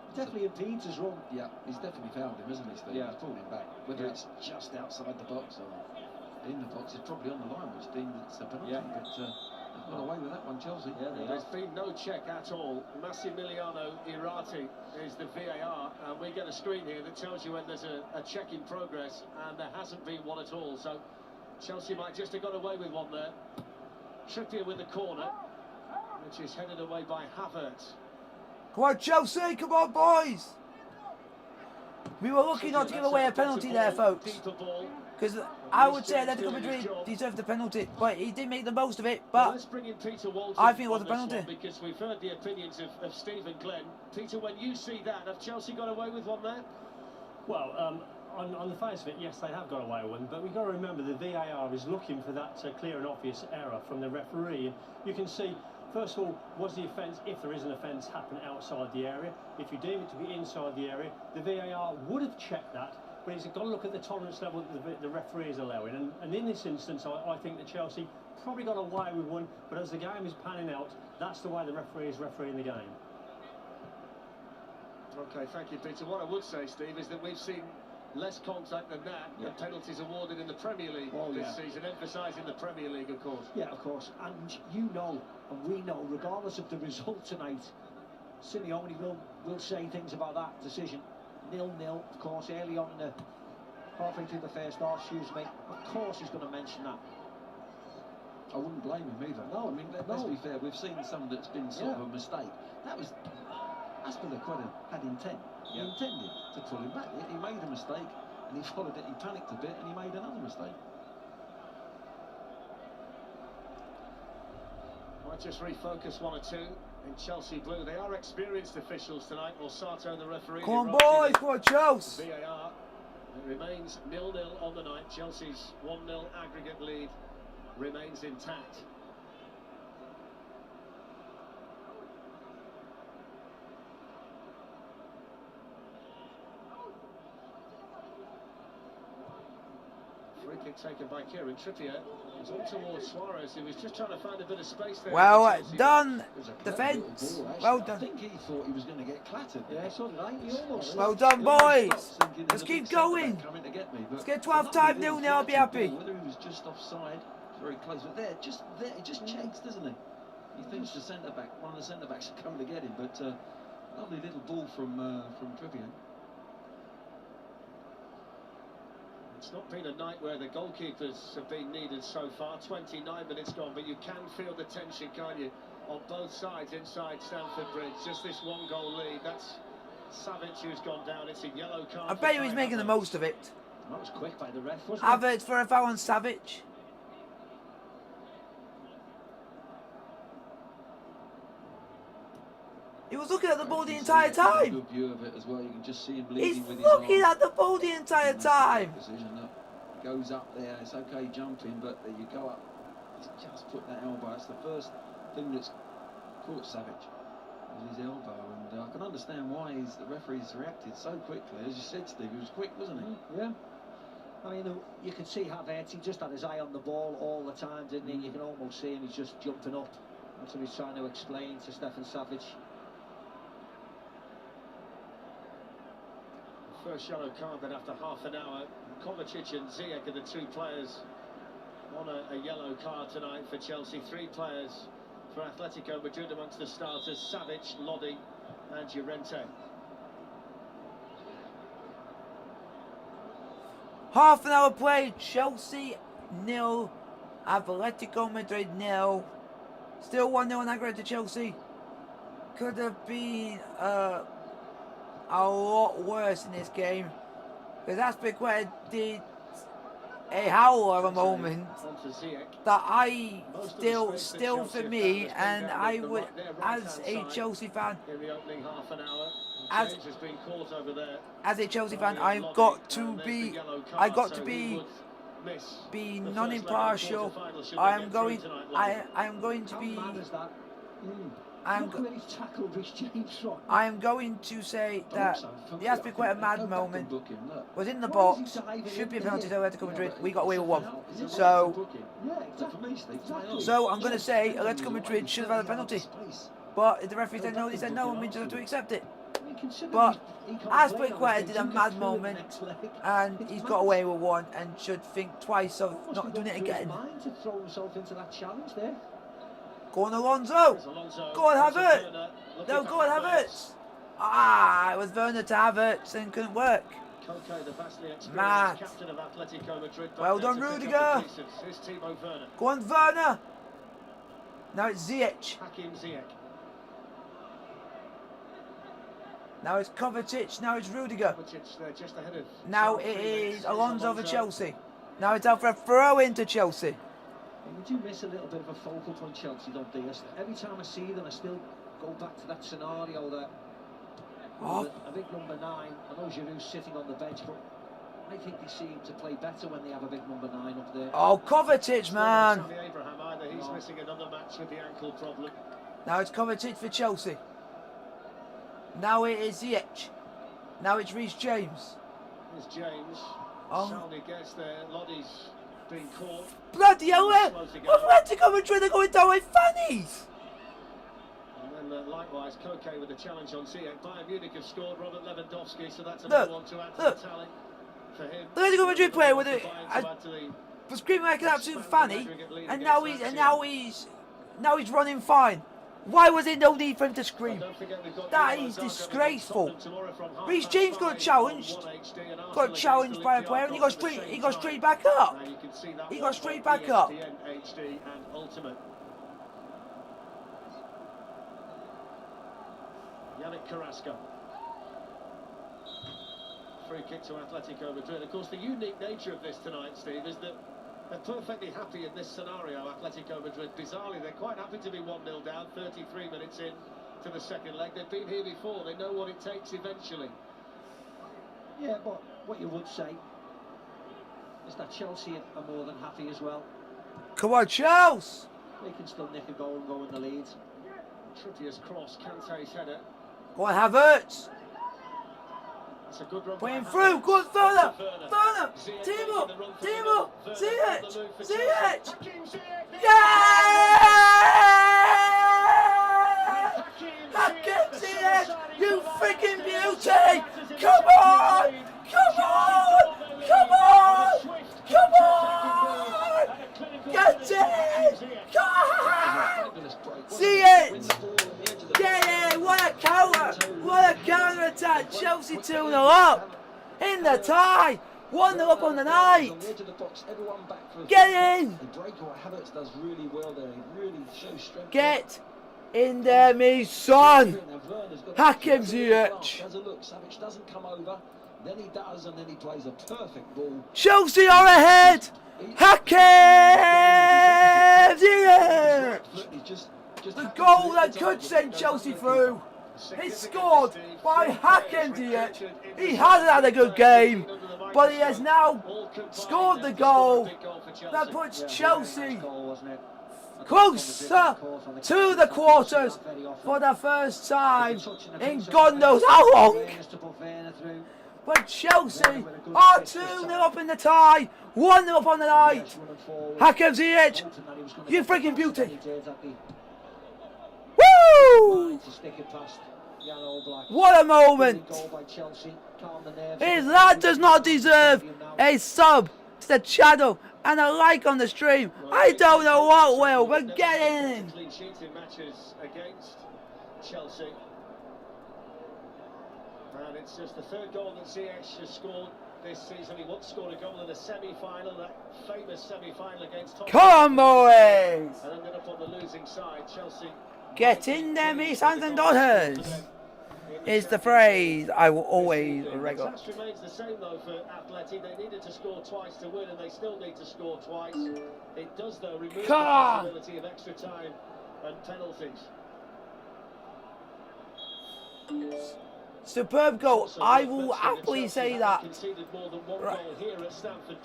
He definitely impedes his run. Yeah, he's definitely fouled him, isn't he, Steve? Yeah. He's pulled him back. Whether it's just outside the box or in the box, it's probably on the line, which deemed it's a penalty. Yeah. But they've got away with that one, Chelsea. Yeah, There's been no check at all. Massimiliano Irati is the VAR, and we get a screen here that tells you when there's a check in progress, and there hasn't been one at all. So Chelsea might just have got away with one there. Trippier with the corner, which is headed away by Havertz. Come on, Chelsea. Come on, boys. We were lucky not to give away a penalty there, folks. Because I would say Atletico Madrid deserved the penalty, but he did make the most of it. But let's bring in Peter Walton. I think it was a penalty. Because we've heard the opinions of Steve and Glenn. Peter, when you see that, have Chelsea got away with one there? Well, on the face of it, yes, they have got away with one, but we've got to remember the VAR is looking for that clear and obvious error from the referee. You can see, first of all, was the offence, if there is an offence, happen outside the area? If you deem it to be inside the area, the VAR would have checked that, but he's got to look at the tolerance level that the referee is allowing. And in this instance, I think that Chelsea probably got away with one, but as the game is panning out, that's the way the referee is refereeing the game. OK, thank you, Peter. What I would say, Steve, is that we've seen less contact than that, and penalties awarded in the Premier League this season, emphasising the Premier League, of course. Yeah, of course. And you know, and we know, regardless of the result tonight, Simeone will say things about that decision. 0-0, of course, early on halfway through the first half, excuse me. Of course he's going to mention that. I wouldn't blame him either. No, I mean, let's be fair. We've seen some that's been sort of a mistake. That's Atletico had intent. He intended to pull him back. He made a mistake, and he followed it. He panicked a bit, and he made another mistake. Might just refocus one or two in Chelsea blue. They are experienced officials tonight. Orsato, the referee. Come on, boys, come on, Chelsea. VAR. It remains 0-0 on the night. Chelsea's 1-0 aggregate lead remains intact. Free kick taken by Kieran Trippier. It's on towards Suarez, who was just trying to find a bit of space there. Well done, defence. Well I done. think he thought he was going to get clattered. Yeah, so did I. He almost. Well done, boys. Thinking Let's there's a keep big centre-back going. coming to get me, but Let's get to it's a half-time, lovely 0-0, little I'll be flighty happy. ball. Whether he was just offside, very close, but just checks, doesn't he? He thinks the centre-back, one of the centre-backs, are coming to get him, but lovely little ball from Trippier. It's not been a night where the goalkeepers have been needed so far. 29 minutes gone, but you can feel the tension, can't you? On both sides inside Stamford Bridge. Just this one goal lead. That's Savic who's gone down. It's a yellow card. I bet you he's making the most of it. That was quick by the ref, wasn't it? Havertz for a foul on Savic. He was looking at the ball the entire time. Good view of it as well. You can just see him He's leading with his looking arm. at the ball the entire time. Decision, look. He goes up there. It's okay jumping, but there you go up. He's just put that elbow. That's the first thing that's caught Savic. Was his elbow, and I can understand why the referees reacted so quickly. As you said, Steve, he was quick, wasn't he? Yeah. I mean, you can see Havertz, he just had his eye on the ball all the time, didn't he? You can almost see him, he's just jumping up. That's what he's trying to explain to Stefan Savic. First yellow card then after half an hour. Kovacic and Ziyech are the two players on a yellow card tonight for Chelsea. Three players for Atletico Madrid amongst the starters: Savic, Lodi and Llorente. Half an hour played. Chelsea 0, Atletico Madrid 0. Still 1-0 in aggregate to Chelsea. Could have been a lot worse in this game, because Aspilicueta did a howler of a moment that I still for me, and I would, as a Chelsea fan, In the opening half an hour, As- change has been caught over there. as a Chelsea fan, Lodi, I've got to and there's the be, yellow card, I got so to he be would miss be the first non-impartial. leg of the quarter-final should I they am get going, through tonight, Lodi. I am going to How be, mad is that? I'm, Look where he's tackled Rhys James from. I am going to say that the Aspilicueta mad moment Book him, look. was in the Why is he box. diving Should be a in penalty to there? Atletico Madrid. We got away with one. Is it So, right to book him? Yeah, So exactly. for me, Steve, Exactly. So I'm going to say Atletico Madrid should have had a penalty. but if the referee said no, they said no, and we just have to accept it. I mean, considering But he can't Aspilicueta play on did a things, you mad get through in the moment, next leg. and It's he's mad. got away with one and should think twice of Must not be doing going it through his again. mind to throw himself into that challenge there. Go on, Alonso. There's Alonso. Go on, Onto Havertz. Werner, looking No, for go on, Havertz. Ah, it was Werner to Havertz and couldn't work. Koke, the vastly experienced Mad. captain of Atletico Madrid. back Well there done, to pick Rudiger. up the pieces. Here's Timo Werner. Go on, Werner. Now it's Ziyech. Hakim Ziyech. Now it's Kovacic. Now it's Rudiger. Kovacic there just ahead of. Now it is Alonso for Chelsea. Now it's out for a throw into Chelsea. And we do miss a little bit of a focal point, Chelsea, don't they? Every time I see them, I still go back to that scenario that Oh. a big number 9. I know Giroud's sitting on the bench, but I think they seem to play better when they have a big number 9 up there. Oh, Kovacic, man. Tammy Abraham either. He's missing another match with the ankle problem. Now it's Kovacic for Chelsea. Now it is Ziyech. Now it's Rhys James. Here's James. Oh. Saldi gets there. Lodi's been caught. Bloody hell, Slow to go. Atletico Madrid are going down with fannies. And then likewise, Koke with a challenge on Ziyech. Bayern Munich have scored. Robert Lewandowski, so that's Look, another one to add to look. the tally for him. Atletico Madrid player with it. Bayern to add to the Was screaming like an absolute fanny, and now he's running fine. Why was there no need for him to scream? Don't forget we've got That Dino is Zagreb disgraceful. against Tottenham tomorrow from half Reece past James got 5 challenged. on 1HD and Arsenal Got challenged against by a player and he got Olympiacos at the straight. He same got time. straight back up. Now you can see that He one got straight on back up. ESPN, HD and Ultimate. Yannick Carrasco. Free kick to Atletico Madrid. Of course, the unique nature of this tonight, Steve, is that they're perfectly happy in this scenario, Atletico Madrid. Bizarrely, they're quite happy to be 1-0 down, 33 minutes in to the second leg. They've been here before. They know what it takes eventually. Yeah, but what you would say is that Chelsea are more than happy as well. Come on, Chelsea! They can still nick a goal and go in the lead. Trippier's cross, Kante's header. Go on, Havertz! That's a good run. Playing by through, Havertz. good Werner! Werner. Werner! Ziyech Timo! making the run for the Timo! middle. Werner Ziyech! on the move for Ziyech! Chelsea. Hakim Ziyech. Yeah! Hakim Ziyech! You freaking beauty! Come on! Come on! Come on! Come on! Get it! Come on! Ziyech! Get it! What a counter! What a counter attack! Chelsea 2-0 up! In the tie! 1-0 up on the night! Get in! Get in there, me son! Hakim Ziyech! Chelsea are ahead! Hakim Ziyech! The goal that could send Chelsea through. It's scored by Hakim Ziyech. He hasn't had a good game, but he has now scored the goal that puts Chelsea closer to the quarters for the first time in God knows how long. But Chelsea are 2-0 up in the tie, 1-0 up on the night. Hakim Ziyech, you freaking beauty. Woo! What a moment! His lad does not deserve a sub to the channel and a like on the stream. I don't know what will, but get in! Clean sheets in matches against Chelsea. And it's just the third goal that Ziyech has scored this season. He once scored a goal in a semi-final, that famous semi-final against Tottenham. Come on, boys! And ended up on the losing side. Chelsea. Get in there, me sons and daughters! Is the phrase I will always regular. The task remains the same though for Atleti. They needed to score twice to win, and they still need to score twice. It does though remove the possibility of extra time and penalties. Superb goal. I will happily say that.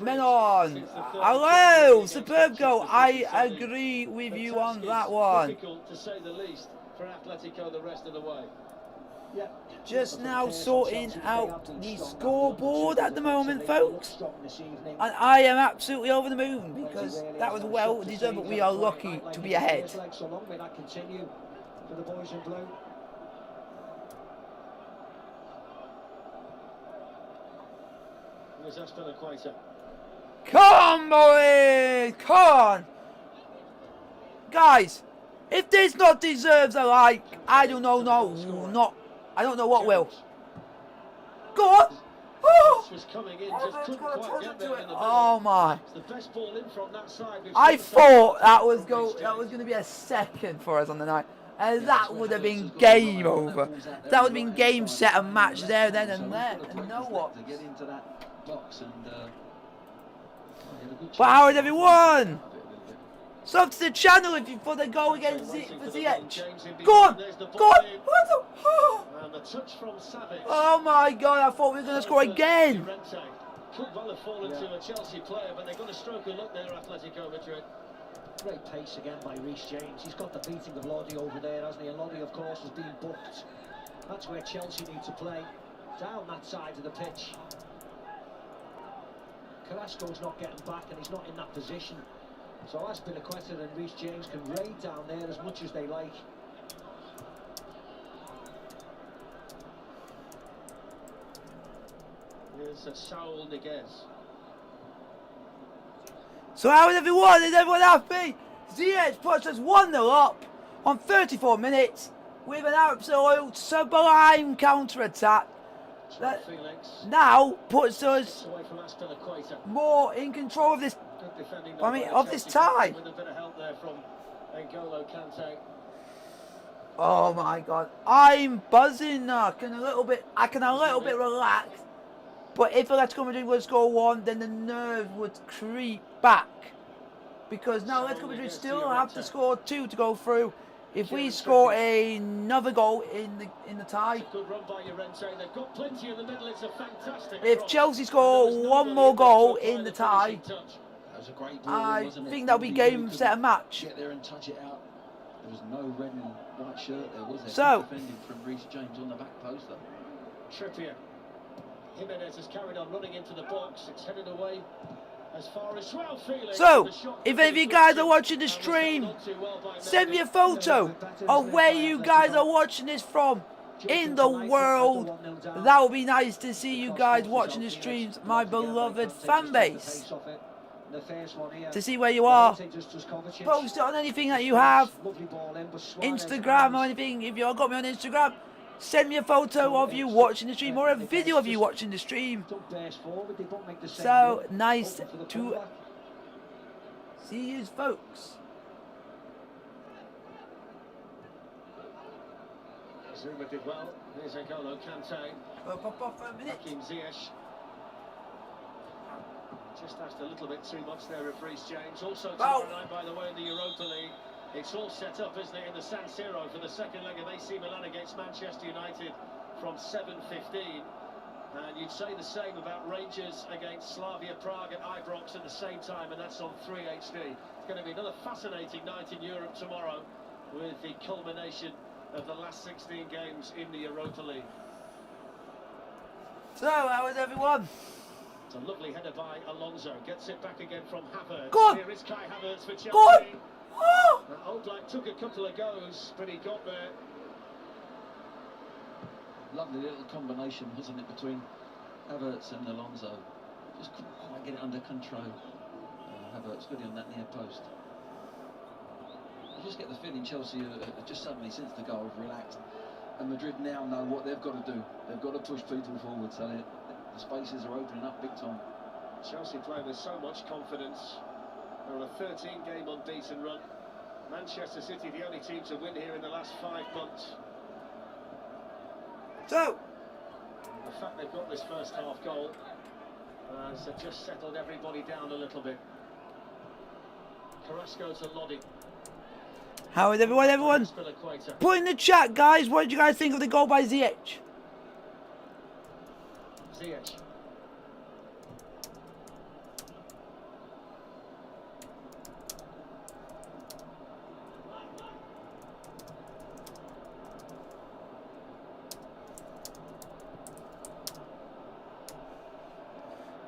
Men on. Hello. Superb goal. I agree with you on that one. Difficult to say the least for Atletico the rest of the way. Just now sorting out the scoreboard at the moment, folks. And I am absolutely over the moon because that was well deserved, but we are lucky to be ahead. Come on, boys! Come on! Guys, if this not deserves a like, I don't know, I don't know what will. Go on! Oh, oh my! I thought that was going to be a second for us on the night, and that would have been game over. That would have been game, set, and match there, then, and there. And know what? But how is everyone? Sub to the channel if you for the goal against Ziyech. Go on! Go on! Oh my god, I thought we were going to score again. Could well have fallen to a Chelsea player, but they're going to stroke a look there, Atletico Madrid. Great pace again by Reece James. He's got the beating of Lodi over there, hasn't he? And Lodi, of course, has been booked. That's where Chelsea need to play, down that side of the pitch. Carrasco's not getting back, and he's not in that position. So Aspilicueta and Reece James can raid down there as much as they like. Here's Saul Niguez. So how is everyone? Is everyone happy? Ziyech puts us 1-0 up. on 34 minutes with an absolute sublime counter-attack that now puts us more in control of this. Of this tie. Oh my God, I'm buzzing now. I can a little bit relax. But if Atletico Madrid would score one, then the nerve would creep back. Because now Atletico Madrid still have to score 2 to go through. If we score another goal in the tie, if Chelsea score one more goal in the tie, I think that'll be game, set, and match. Get there and touch it out. There was no red and white shirt there, was there? So, defending from Reece James on the back post though. Trippier. Jimenez has carried on running into the box. It's headed away as far as well. So, if any of you guys are watching the stream, send me a photo of where you guys are watching this from in the world. That would be nice to see you guys watching the streams, my beloved fan base. To see where you are. Post it on anything that you have. Instagram or anything. If you've got me on Instagram, send me a photo of you watching the stream or a video of you watching the stream. So nice to see you folks. Zuma did well. Here's N'Golo Kante. Pop off for a minute. Hakim Ziyech. Just asked a little bit too much there of Reece James. Also tomorrow night, by the way, in the Europa League, it's all set up, isn't it, in the San Siro for the second leg of AC Milan against Manchester United from 7:15. And you'd say the same about Rangers against Slavia Prague at Ibrox at the same time, and that's on 3 HD. It's going to be another fascinating night in Europe tomorrow with the culmination of the last 16 games in the Europa League. So, how is everyone? It's a lovely header by Alonso. Gets it back again from Havertz. Go on. Here is Kai Havertz for Chelsea. Go on. Oh. Oblak took a couple of goes, but he got there. Lovely little combination, wasn't it, between Havertz and Alonso. Just couldn't quite get it under control. Havertz good on that near post. I just get the feeling Chelsea are just suddenly, since the goal, have relaxed. And Madrid now know what they've got to do. They've got to push people forward, so the spaces are opening up big time. Chelsea play with so much confidence. They're on a 13-game unbeaten run. Manchester City, the only team to win here in the last 5 months. So, the fact they've got this first half goal has just settled everybody down a little bit. Carrasco to Lodi. how is everyone? Put in the chat, guys, what did you guys think of the goal by Ziyech? Ziyech.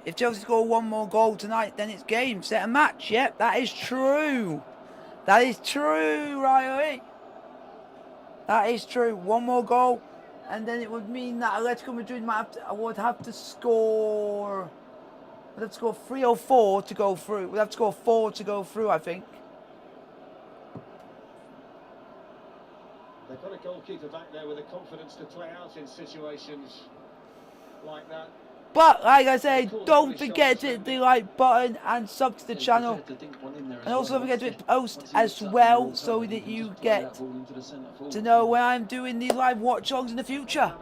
If Chelsea score one more goal tonight, then it's game, set, and match. Yep, that is true. That is true, Riley. That is true. One more goal, and then it would mean that Atletico Madrid would have to score 3 or 4 to go through. We'd have to score 4 to go through, I think. They've got a goalkeeper back there with the confidence to play out in situations like that. But, like I say, don't forget to hit the like button and sub to the channel. And also don't forget to hit post as well, so that you get to know when I'm doing these live watch-alongs in the future.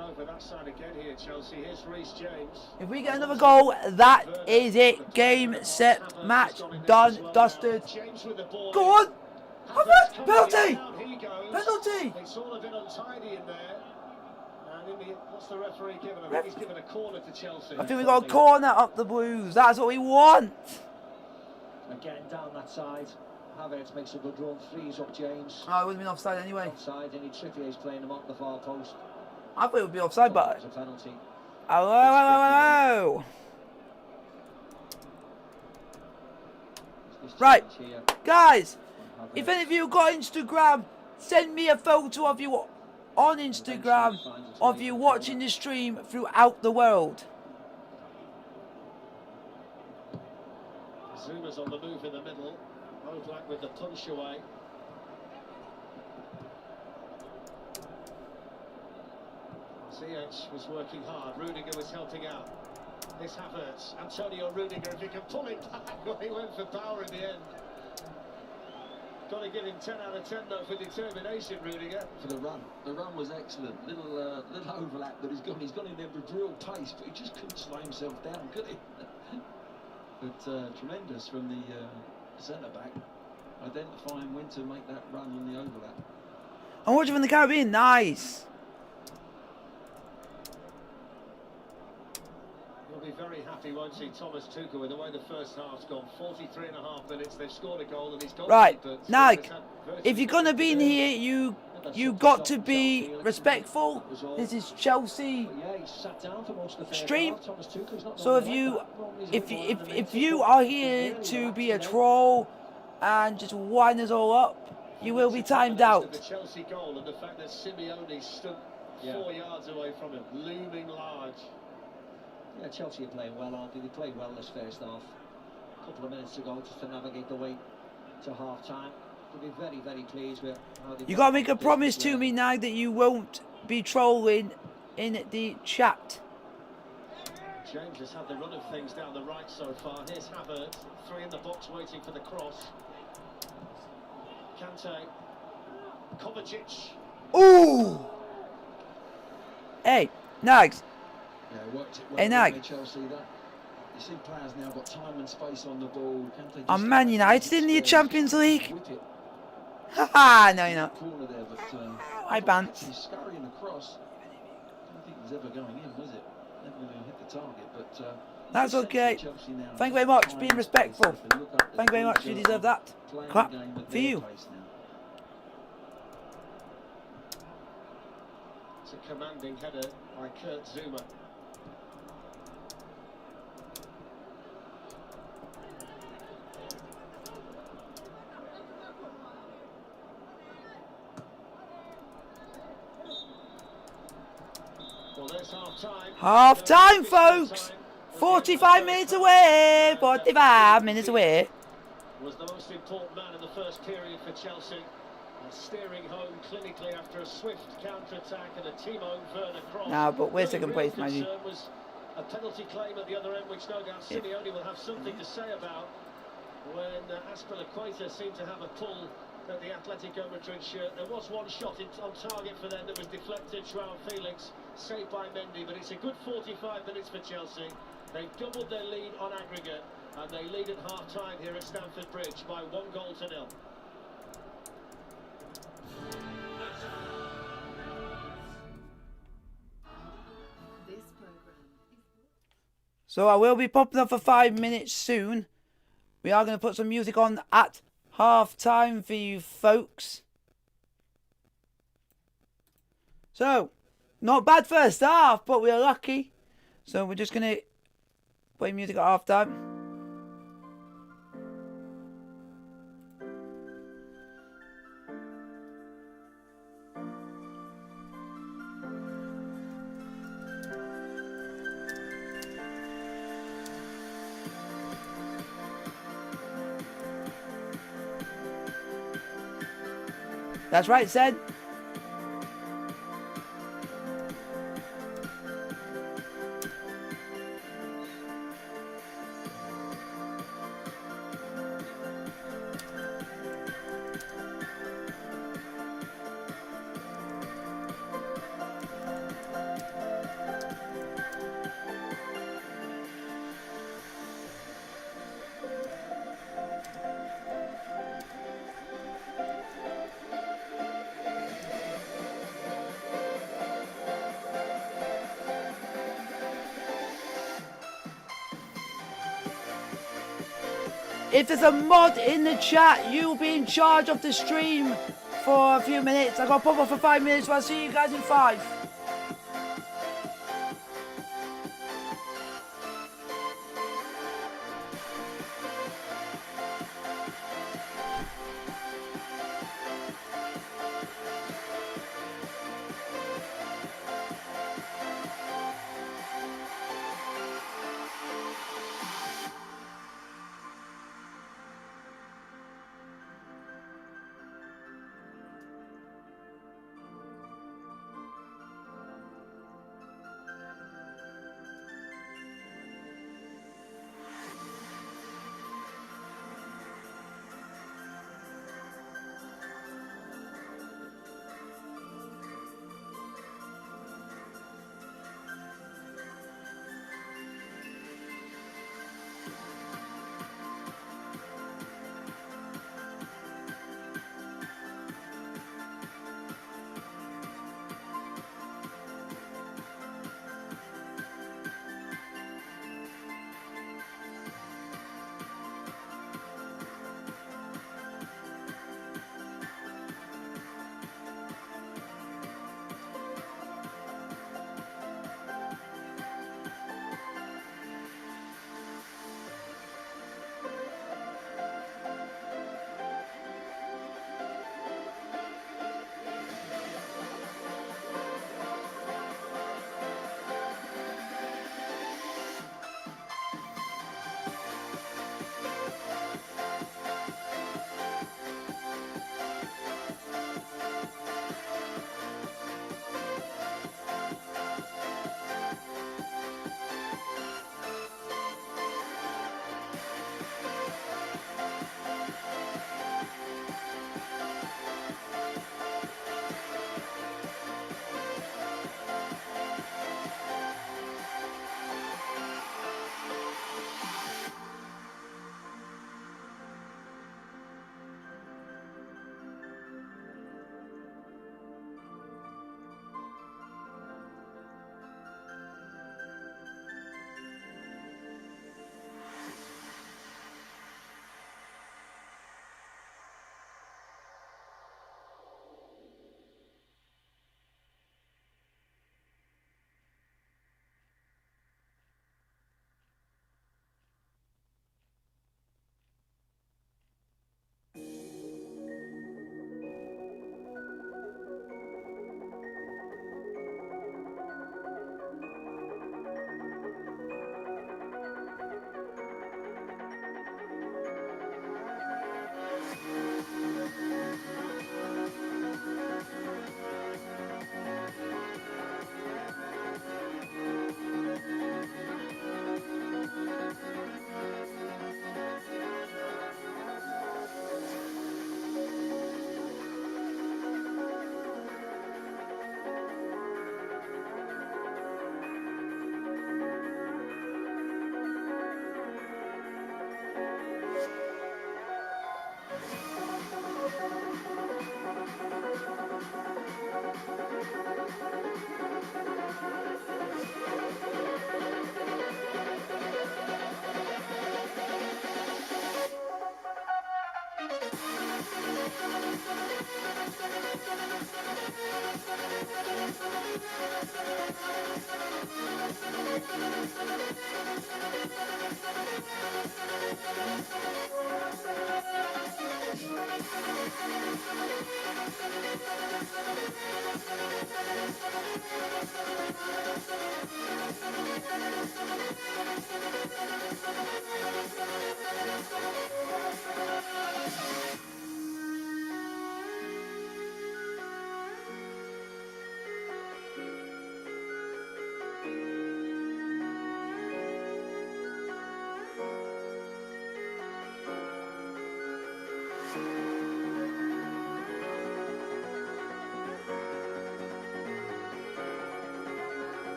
If we get another goal, that is it. Game, set, match, done, dusted. Go on! Havertz! Penalty! Penalty! It's all a bit untidy in there. What's the referee given? I think he's given a corner to Chelsea. I think we got a corner up the Blues. That's what we want. Getting down that side. Havertz makes a good run, frees up James. Oh, it would have been offside anyway. Offside, and Trippier is playing him on the far post. I thought it would be offside, but... It's a penalty. Hello. Right, guys, if any of you got Instagram, send me a photo of you on Instagram of you watching the stream throughout the world. Zuma's on the move in the middle. Oblak with the punch away. Ziyech was working hard. Rudiger was helping out. This Havertz, Antonio Rudiger, if he can pull it back, well, he went for power in the end. Got to give him 10 out of 10 though for determination, Rudiger. For the run. The run was excellent. Little overlap, but he's gone in there with real pace, but he just couldn't slow himself down, could he? But tremendous from the centre-back, identifying when to make that run on the overlap. I'm watching from the Caribbean. Nice. He'll be very happy, won't he, Thomas Tuchel, with the way the first half's gone. 43.5 minutes, they've scored a goal and he's got right. Nag, if you're gonna be in here, you got to be respectful. This is Chelsea stream. So if you are here to be a troll and just wind us all up, you will be timed out. The Chelsea goal and the fact that Simeone stood 4 yards away from him, looming large. Yeah, Chelsea are playing well, aren't they? They played well this first half. A couple of minutes to go just to navigate the way to half time. They'll be very, very pleased with how they... You gotta make a promise to me now that you won't be trolling in the chat. James has had the run of things down the right so far. Here's Havertz, 3 in the box waiting for the cross. Kante, Kovacic. Ooh! Hey, Nags. Yeah, worked it well. Hey, Nag. Chelsea, that. You see players now got time and space on the ball. I'm Man United in the Champions League. Haha, no, you're not. Corner there, but, I banned. He's scurrying across. I don't think it was ever going in, was it? Never going to hit the target, but... That's okay. Thank you very much. Being respectful. Thank you very much. You deserve that. Clap for you. It's a commanding header by Kurt Zuma. Well, there's half-time. Half-time, folks. 45 minutes away. 45 minutes away. Was the most important man in the first period for Chelsea. Steering home clinically after a swift counter-attack and a Timo Werner cross. No, but we're second place, man. Was a penalty claim at the other end, which no doubt Simeone will have something to say about when Azpilicueta seemed to have a pull at the Atletico Madrid shirt. There was one shot on target for them that was deflected. Joao Felix saved by Mendy, but it's a good 45 minutes for Chelsea. They've doubled their lead on aggregate, and they lead at half-time here at Stamford Bridge by 1-0. So I will be popping up for 5 minutes soon. We are going to put some music on at half time for you folks. So, not bad first half, but we are lucky. So we're just going to play music at half time. That's right, Zed. If there's a mod in the chat, you'll be in charge of the stream for a few minutes. I got to pop off for 5 minutes, so I'll see you guys in 5.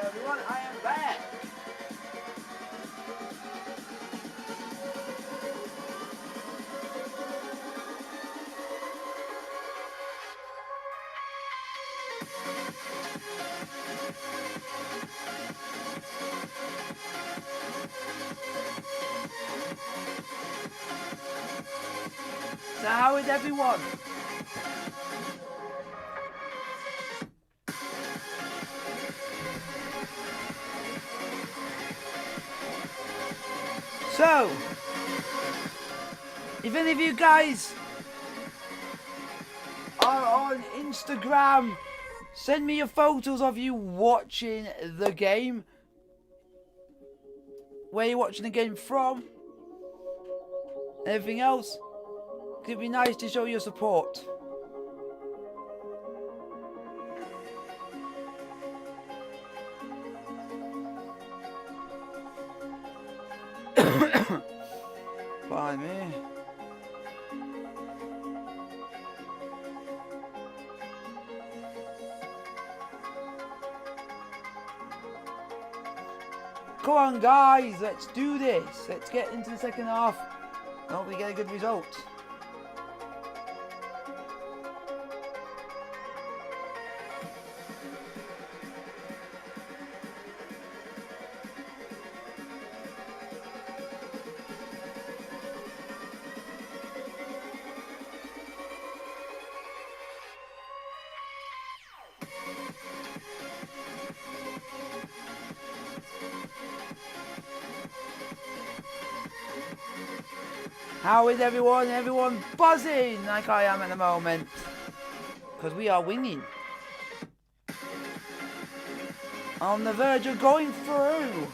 Everyone, I am back. So how is everyone? So, if any of you guys are on Instagram, send me your photos of you watching the game. Where you're watching the game from. Everything else. It'd be nice to show your support. Pardon me. Come on guys, let's do this. Let's get into the second half. I hope we get a good result. How is everyone? Everyone buzzing like I am at the moment. Because we are winning. On the verge of going through.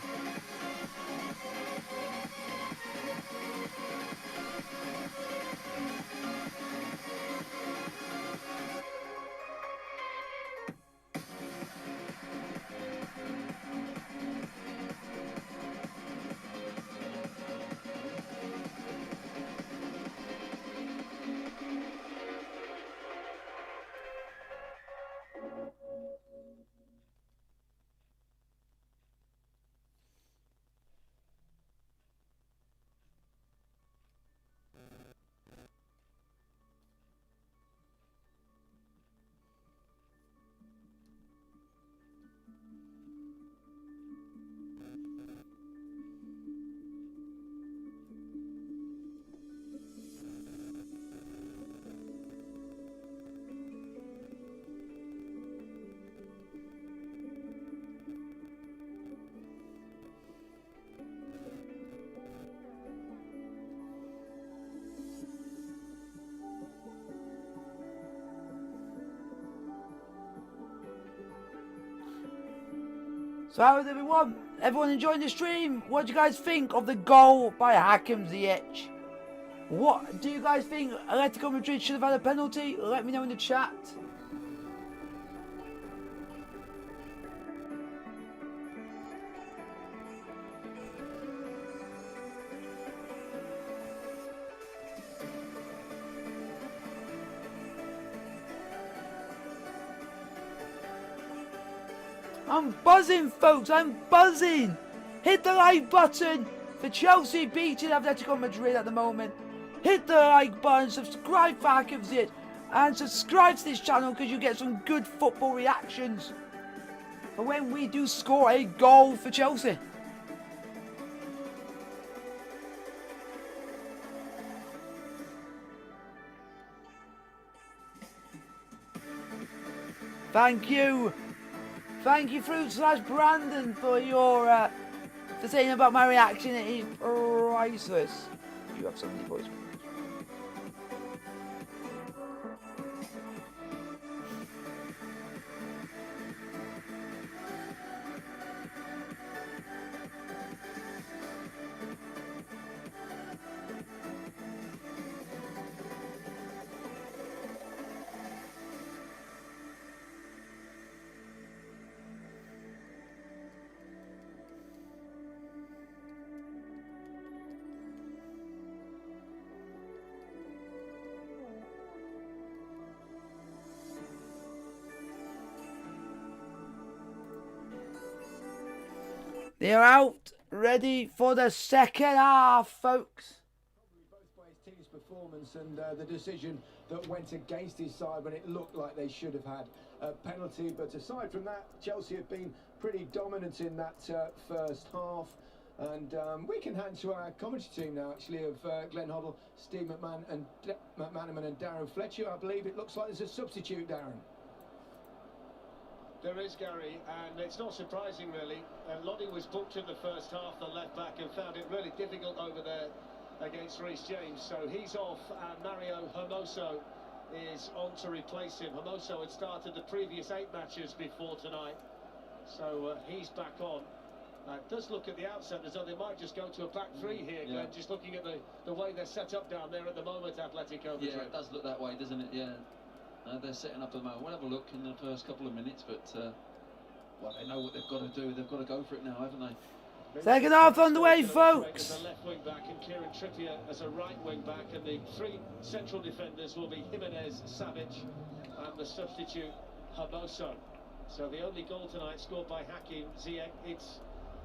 So how is everyone? Everyone enjoying the stream? What do you guys think of the goal by Hakim Ziyech? What do you guys think Atletico Madrid should have had a penalty? Let me know in the chat. I'm buzzing, folks. I'm buzzing. Hit the like button for Chelsea beating Atletico Madrid at the moment. Hit the like button, subscribe for Hakim Ziyech, and subscribe to this channel because you get some good football reactions for when we do score a goal for Chelsea. Thank you. Thank you, Fruit/Brandon, for your for saying about my reaction. It is priceless. You have so many voice. They're out, ready for the second half, folks. Probably both by his team's performance and the decision that went against his side when it looked like they should have had a penalty. But aside from that, Chelsea have been pretty dominant in that first half. And we can hand to our commentary team now, actually, of Glenn Hoddle, Steve McManaman and Darren Fletcher. I believe it looks like there's a substitute, Darren. There is, Gary, and it's not surprising really. Loddy was booked in the first half, the left back, and found it really difficult over there against Reece James. So he's off, and Mario Hermoso is on to replace him. Hermoso had started the previous 8 matches before tonight, so he's back on. It does look at the outset as though they might just go to a back 3 here, Glenn, just looking at the way they're set up down there at the moment, Atletico Madrid. Yeah, it does look that way, doesn't it? Yeah. They're setting up at the moment. We'll have a look in the first couple of minutes, but well, they know what they've got to do. They've got to go for it now, haven't they? Second half on the way, folks. As a left wing back and Kieran Trippier as a right wing back, and the 3 central defenders will be Jimenez, Savic, and the substitute Hermoso. So the only goal tonight scored by Hakim Ziyech. It's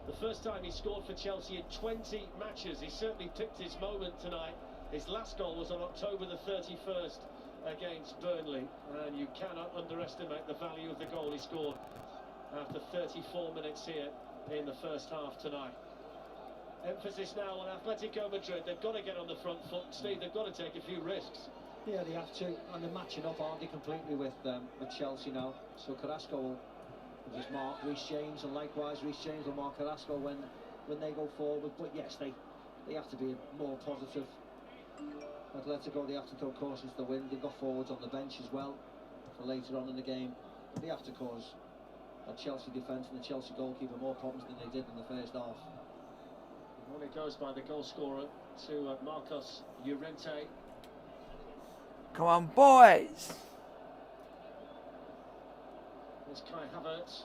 the first time he scored for Chelsea in 20 matches. He certainly picked his moment tonight. His last goal was on October the 31st. Against Burnley, and you cannot underestimate the value of the goal he scored after 34 minutes here in the first half tonight. Emphasis now on Atletico Madrid. They've got to get on the front foot, Steve. They've got to take a few risks. Yeah, they have to, and they're matching up, aren't they, completely with Chelsea now. So Carrasco will just mark Reece James, and likewise Reece James will mark Carrasco when they go forward. But yes, they have to be more positive Atletico, they have to throw caution to the wind. They've got forwards on the bench as well for later on in the game. They have to cause a Chelsea defence and the Chelsea goalkeeper more problems than they did in the first half. Well, it goes by the goal scorer to Marcos Llorente. Come on, boys. There's Kai Havertz.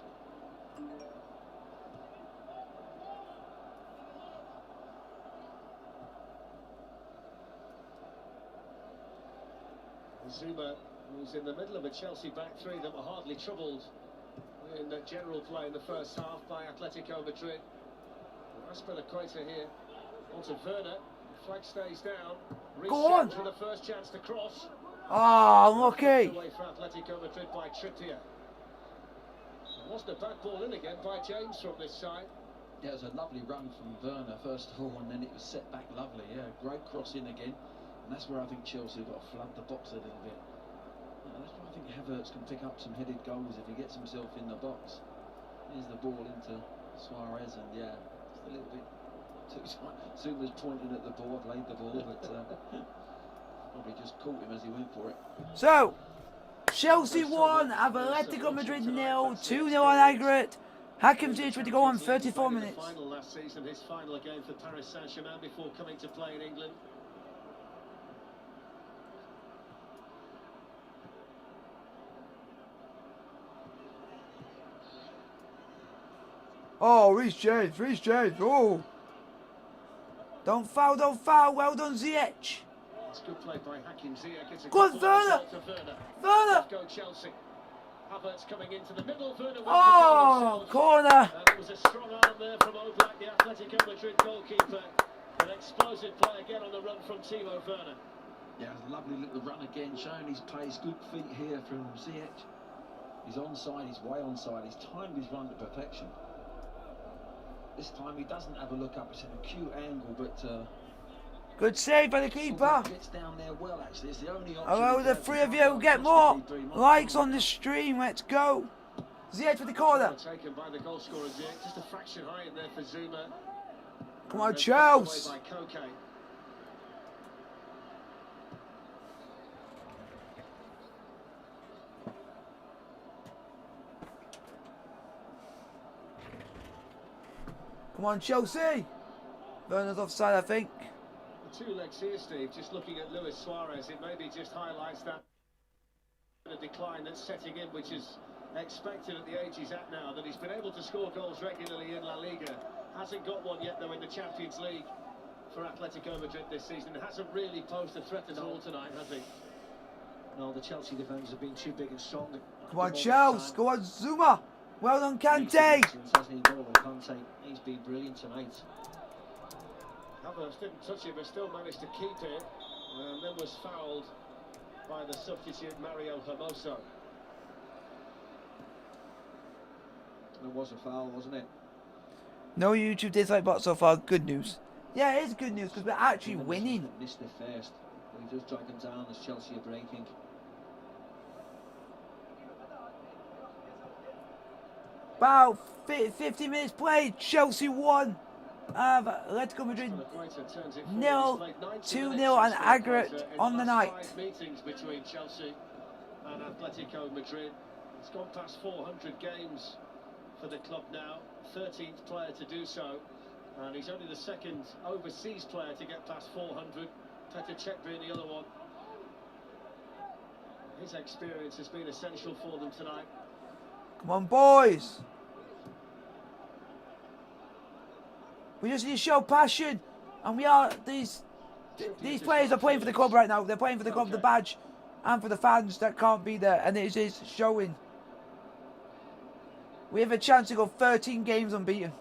Zuma, who's in the middle of a Chelsea back three that were hardly troubled in the general play in the first half by Atletico Madrid. Aspilicueta here onto Werner. Flag stays down. Go on. For the first chance to cross. Oh, unlucky. Away for Atletico Madrid by Trippier. It wasn't a bad ball in again by James from this side. Yeah, it was a lovely run from Werner first of all, and then it was set back lovely. Yeah, great cross in again. And that's where I think Chelsea have got to flood the box a little bit. That's where I think Havertz can pick up some headed goals if he gets himself in the box. Here's the ball into Suarez, and yeah, just a little bit too tight. Zuma's pointing at the ball, played the ball, but probably just caught him as he went for it. So, Chelsea 1, Atletico Madrid 0, 2-0 on aggregate. Hakim Ziyech with the goal on 34 minutes. Final last season, his final again for Paris Saint-Germain before coming to play in England. Oh, Reece James, oh. Don't foul, well done Ziyech. It's good play by Hakim Ziyech. It's a Good Werner. Werner. Go Chelsea. Havertz coming into the middle. Werner with Oh, corner. and it was a strong arm there from Oblak, the Atletico Madrid goalkeeper. An explosive play again on the run from Timo Werner. Yeah, it was a lovely little run again, showing his pace. Good feet here from Ziyech. He's onside, he's way onside. He's timed his run to perfection. This time he doesn't have a look up. It's an acute angle, but Good save by the keeper. gets down there well. Actually, it's the only option. Hello, the three of you. Get more likes on the stream. Let's go. Ziyech for the corner. Taken by the goal scorer Ziyech. Just a fraction high in there for Zuma. Come on, And Charles. by Koke. Come on, Chelsea. Werner's offside, I think. The two legs here, Steve, just looking at Luis Suarez, it maybe just highlights that the decline that's setting in, which is expected at the age he's at now, that he's been able to score goals regularly in La Liga. Hasn't got one yet, though, in the Champions League for Atletico Madrid this season. Hasn't really posed a threat at all tonight, has he? No, the Chelsea defenders have been too big and strong. Come on, Chelsea. Go on, Zuma. Well done, Kante. Kante, he's been brilliant tonight. Havertz didn't touch it, but still managed to keep it, and then was fouled by the substitute Mario Hermoso. It was a foul, wasn't it? No YouTube dislike bot so far. Good news. Yeah, it is good news because we're actually winning. Missed it first. He does drag him down as Chelsea are breaking. About 50 minutes played. Chelsea 1. Atletico Madrid 0, 2-0 on aggregate on the night. 5 meetings between Chelsea and Atletico Madrid. It's gone past 400 games for the club now. 13th player to do so, and he's only the second overseas player to get past 400. Petr Cech being the other one. His experience has been essential for them tonight. Come on, boys. We just need to show passion, and we are these players are playing for the club right now. They're playing for the club, the badge, and for the fans that can't be there, and it is showing. We have a chance to go 13 games unbeaten.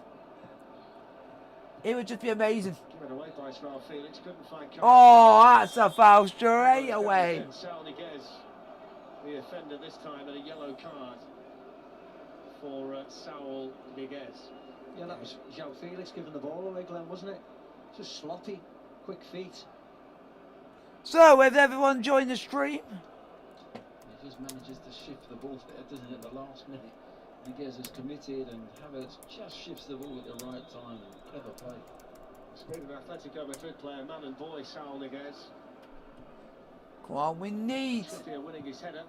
It would just be amazing. Given away by Joao Felix, couldn't find. Oh, that's a foul straight away. Saul Niguez, the offender this time, and a yellow card for Saul Niguez. Yeah, that was Joao Felix giving the ball away, Glenn, wasn't it? Just sloppy, quick feet. So, have everyone joined the stream? He just manages to shift the ball there, doesn't it, at the last minute. Niguez is committed, and Havertz just shifts the ball at the right time, and clever play. Speaking of Atletico Madrid player, man and boy, Saul Niguez. Come on, we need. Sofia winning his header.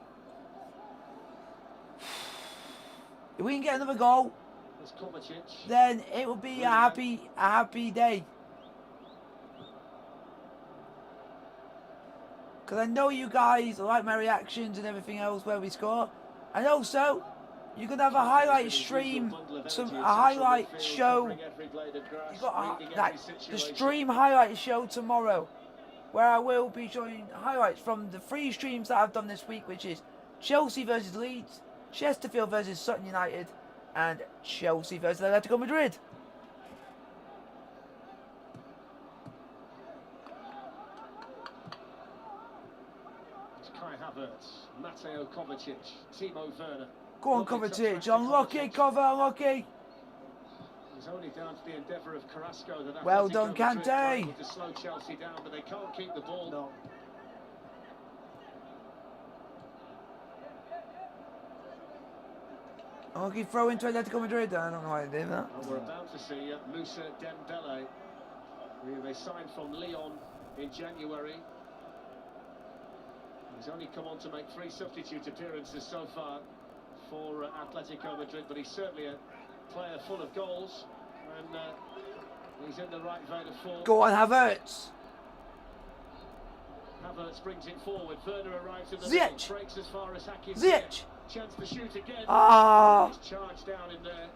If we can get another goal, There's Kovacic. then it will be a happy day. Because I know you guys like my reactions and everything else where we score. And also, you can have a highlight stream, a highlight show. You got the stream highlight show tomorrow, where I will be showing highlights from the 3 streams that I've done this week, which is Chelsea versus Leeds, Chesterfield versus Sutton United, and Chelsea versus Atletico Madrid. Kai Havertz, Mateo Kovacic, Timo Werner. Go on, Kovacic. Unlucky, cover, unlucky. It's only down to the endeavour of Carrasco that Well Atletico done, Madrid Kante. able to slow Chelsea down, but they can't keep the ball. No. Unlucky throw into Atletico Madrid. I don't know why they did that. Well, we're about to see Moussa Dembele, who they signed from Lyon in January. He's only come on to make 3 substitute appearances so far for Atletico Madrid, but he's certainly a player full of goals, and he's in the right vein of form. Go on, Havertz. Havertz brings it forward. Werner arrives in the Ziyech. middle, breaks as far as Hakim. Ziyech. Chance to shoot again. Ah. He's charged down in there.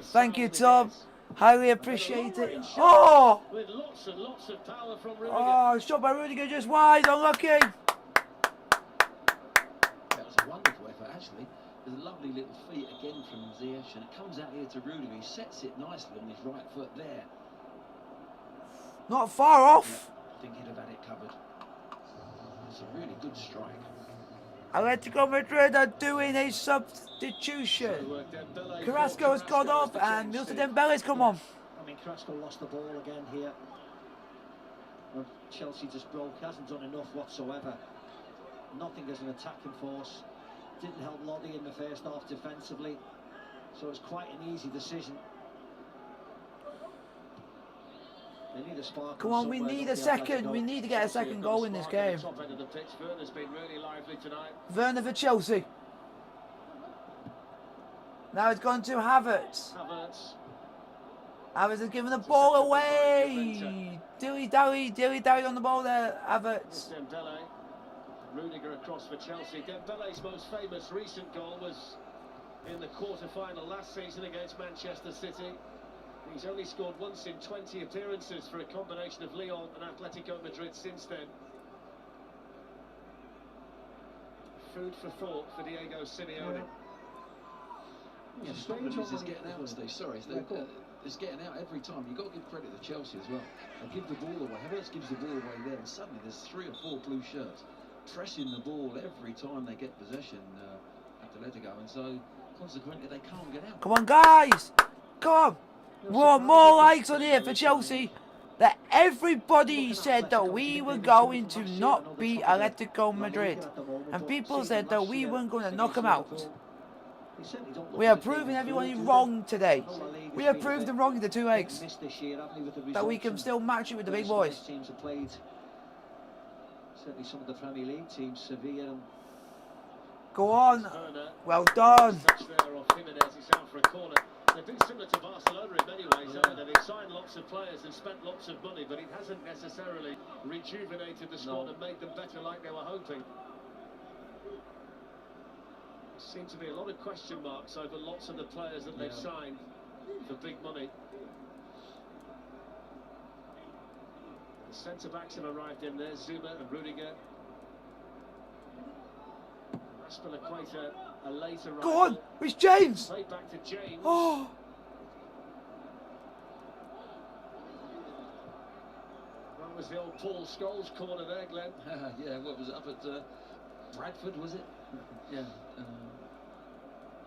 Thank you, Tom. Highly appreciate it. Long-range shot Oh! with lots and lots of power from Rudiger. Oh, shot by Rudiger just wide. Unlucky. That was a wonderful effort, actually. There's a lovely little feat again from Ziyech, and it comes out here to Rudiger. He sets it nicely on his right foot there. Not far off. Yeah, I think he'd have had it covered. It's a really good strike. Atletico Madrid are doing a substitution. So, Dembele Carrasco has gone off and Moussa Dembele's come on. I mean, Carrasco lost the ball again here. Well, Chelsea just broke, hasn't done enough whatsoever. Nothing as an attacking force. Didn't help Lodi in the first half defensively. So it's quite an easy decision. They need a spark. Come on, we need a second. We need to get a second goal in this game. Werner's been really lively tonight. Werner for Chelsea. Now it's gone to Havertz. Havertz has given the ball away. Dilly-dally on the ball there, Havertz. Dembele. Rudiger across for Chelsea. Dembele's most famous recent goal was in the quarter-final last season against Manchester City. He's only scored once in 20 appearances for a combination of Lyon and Atletico Madrid since then. Food for thought for Diego Simeone. Yeah, the problem is it's getting out, Steve. Sorry, it's getting out every time. You've got to give credit to Chelsea as well. They give the ball away. Havertz gives the ball away there, and suddenly there's 3 or 4 blue shirts pressing the ball every time they get possession, Atletico, and so consequently they can't get out. Come on, guys. Come on. We want more likes on here for Chelsea. That everybody said that we were going to not beat Atletico Madrid. And people said that we weren't going to knock them out. We are proving everyone wrong today. We have proved them wrong in the 2 legs. That we can still match it with the big boys. Certainly some of the Premier League teams, Sevilla. Go on. Well done. They've been similar to Barcelona in many ways, haven't they? They've signed lots of players and spent lots of money, but it hasn't necessarily rejuvenated the squad and made them better like they were hoping. There seem to be a lot of question marks over lots of the players that they've signed for big money. The centre-backs have arrived in there, Zuma and Rudiger. Aspilicueta, a later arrival. Go on. It's James. Played back to James. Oh. That was the old Paul Scholes corner there, Glenn. Yeah, what was it, up at Bradford, was it? Yeah.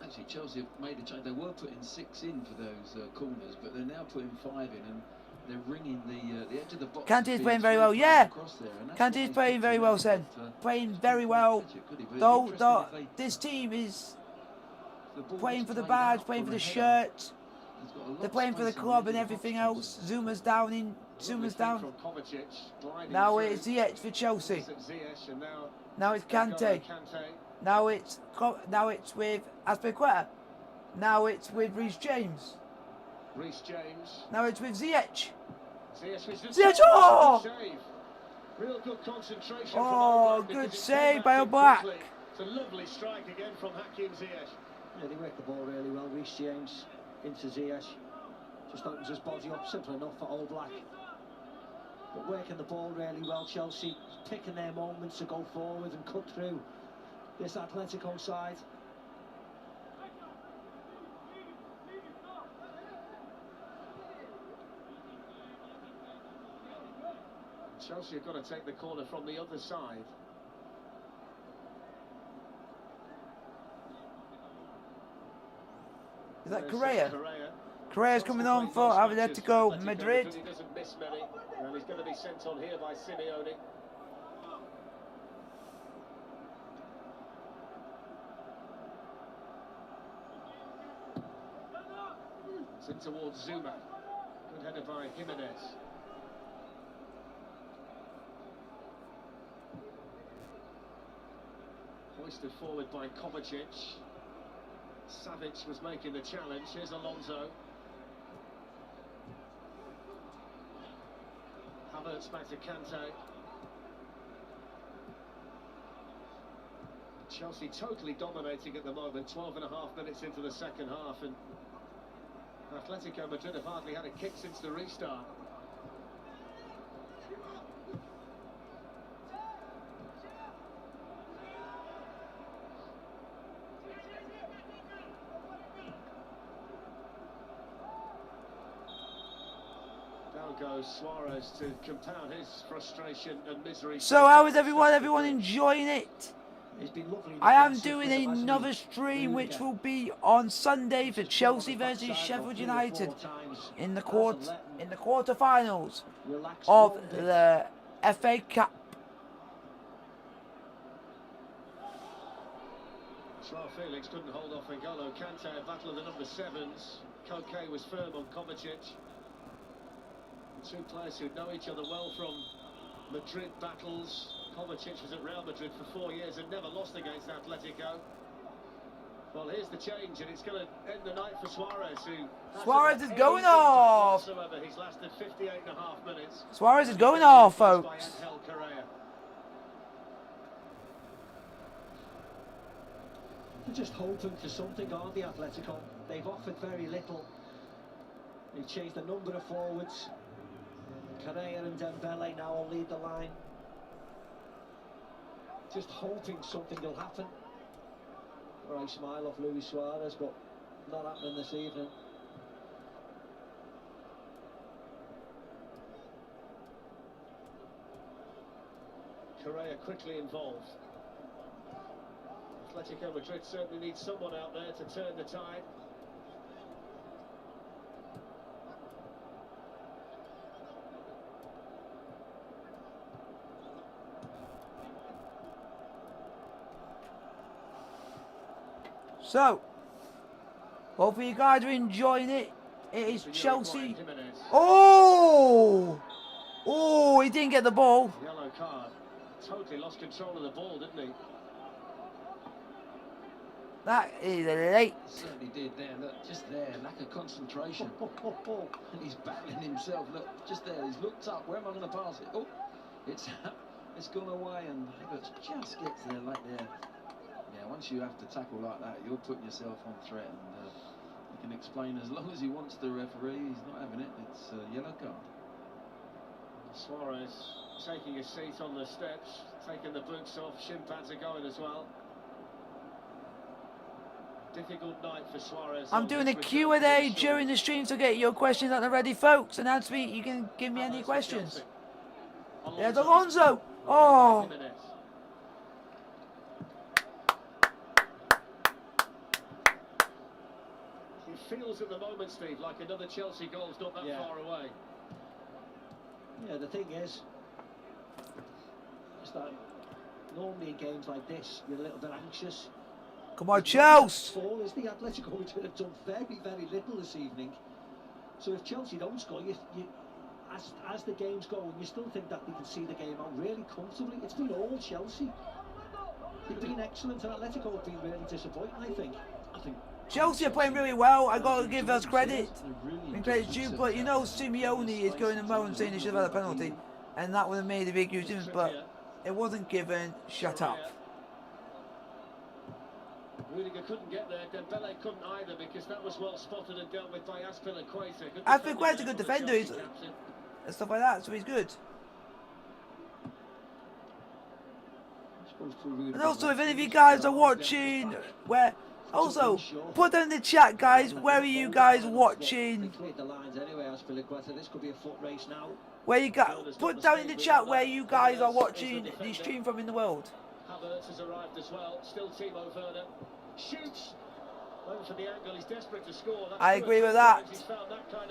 Actually, Chelsea have made a change. They were putting 6 in for those corners, but they're now putting 5 in, and they're ringing the edge of the box. Kante's playing very well, yeah. Kante's playing very well, Sen. Playing very well. Though this team is playing for the badge, playing for the shirt. He's got a lot They're of playing for the space in club the and edge of the everything box, else. Zuma's down in. Zuma's down. From Kovacic, gliding Now through. it's Ziyech for Chelsea. Ziyech, and Now it's N'Golo Kante. Now it's with Azpilicueta. Now it's with Reece James. Reece James. Now it's with Ziyech. Ziyech, oh! good save. Real good concentration Oh, from Oblak, good because it save came by back in Oblak. quickly. It's a lovely strike again from Hakim Ziyech. Yeah, they work the ball really well. Reece James into Ziyech. Just opens his body up, simple enough for Oblak. But working the ball really well, Chelsea picking their moments to go forward and cut through this Atletico side. Chelsea have got to take the corner from the other side. Is that There's, Correa? Correa. Correa's coming on for Atletico Madrid. He doesn't miss many, and he's going to be sent on here by Simeone. It's in towards Zuma. Good header by Jimenez. Hoisted forward by Kovacic. Savic was making the challenge. Here's Alonso. Havertz back to Kante. Chelsea totally dominating at the moment. 12.5 minutes into the second half, and Atletico Madrid have hardly had a kick since the restart. Down goes Suarez to compound his frustration and misery. So how is everyone? Everyone enjoying it? It's been lovely. I am doing another stream which will be on Sunday for Chelsea versus Sheffield United in the quarterfinals of the FA Cup. Joao Felix couldn't hold off N'Golo Kante, a battle of the number 7s. Koke was firm on Kovacic. Two players who know each other well from Madrid battles. Kovacic was at Real Madrid for 4 years and never lost against Atletico. Well, here's the change, and it's going to end the night for Suarez, who... Suarez is going off! He's lasted 58.5 minutes. Suarez is going off, folks. They're just hoping for something, aren't they, Atletico? They've offered very little. They've changed a number of forwards. Correa and Dembele now will lead the line. Just hoping something will happen. Or I smile off Luis Suarez, but not happening this evening. Correa quickly involved. Atletico Madrid certainly needs someone out there to turn the tide. So, hopefully you guys are enjoying it. It is Chelsea. Oh! Oh, he didn't get the ball. Yellow card. Totally lost control of the ball, didn't he? That is late. Certainly did there. Look, just there, lack of concentration. And he's battling himself. Look, just there. He's looked up. Where am I going to pass it? Oh, it's gone away, and Havertz just gets there like there. Yeah, once you have to tackle like that, you're putting yourself on threat, and you can explain as long as he wants to the referee. He's not having it. It's a yellow card. Suarez taking his seat on the steps, taking the boots off. Shin pads are going as well. Difficult night for Suarez. I'm doing a Q&A during the stream, so get your questions at the ready, folks. And as me, you can give me any questions. There's Alonso. Oh. It feels at the moment, Steve, like another Chelsea goal's not that far away. Yeah, the thing is that normally in games like this, you're a little bit anxious. Come on, Chelsea! Is the Atletico Madrid have done very, very little this evening. So if Chelsea don't score, as the game's going, you still think that they can see the game out really comfortably. It's been all Chelsea. They've been excellent, and Atletico have been really disappointing, I think. Chelsea are playing really well. I got to give us credit. And credit's due, but you know Simeone is going to moan saying he should have had a penalty, and that would have made a big huge difference. But it wasn't given. Shut up. Rudiger couldn't get there. Dembele couldn't either because that was well spotted and dealt with by Aspilicueta. Aspilicueta's a good defender, and stuff like that, so he's good. And also, if any of you guys are watching, also put down in the chat, guys, where are you guys watching? Where you got? Put down in the chat where you guys are watching the stream from in the world. Havertz has arrived as well. Still Timo Werner shoots. For the angle, he's desperate to score. I agree with that.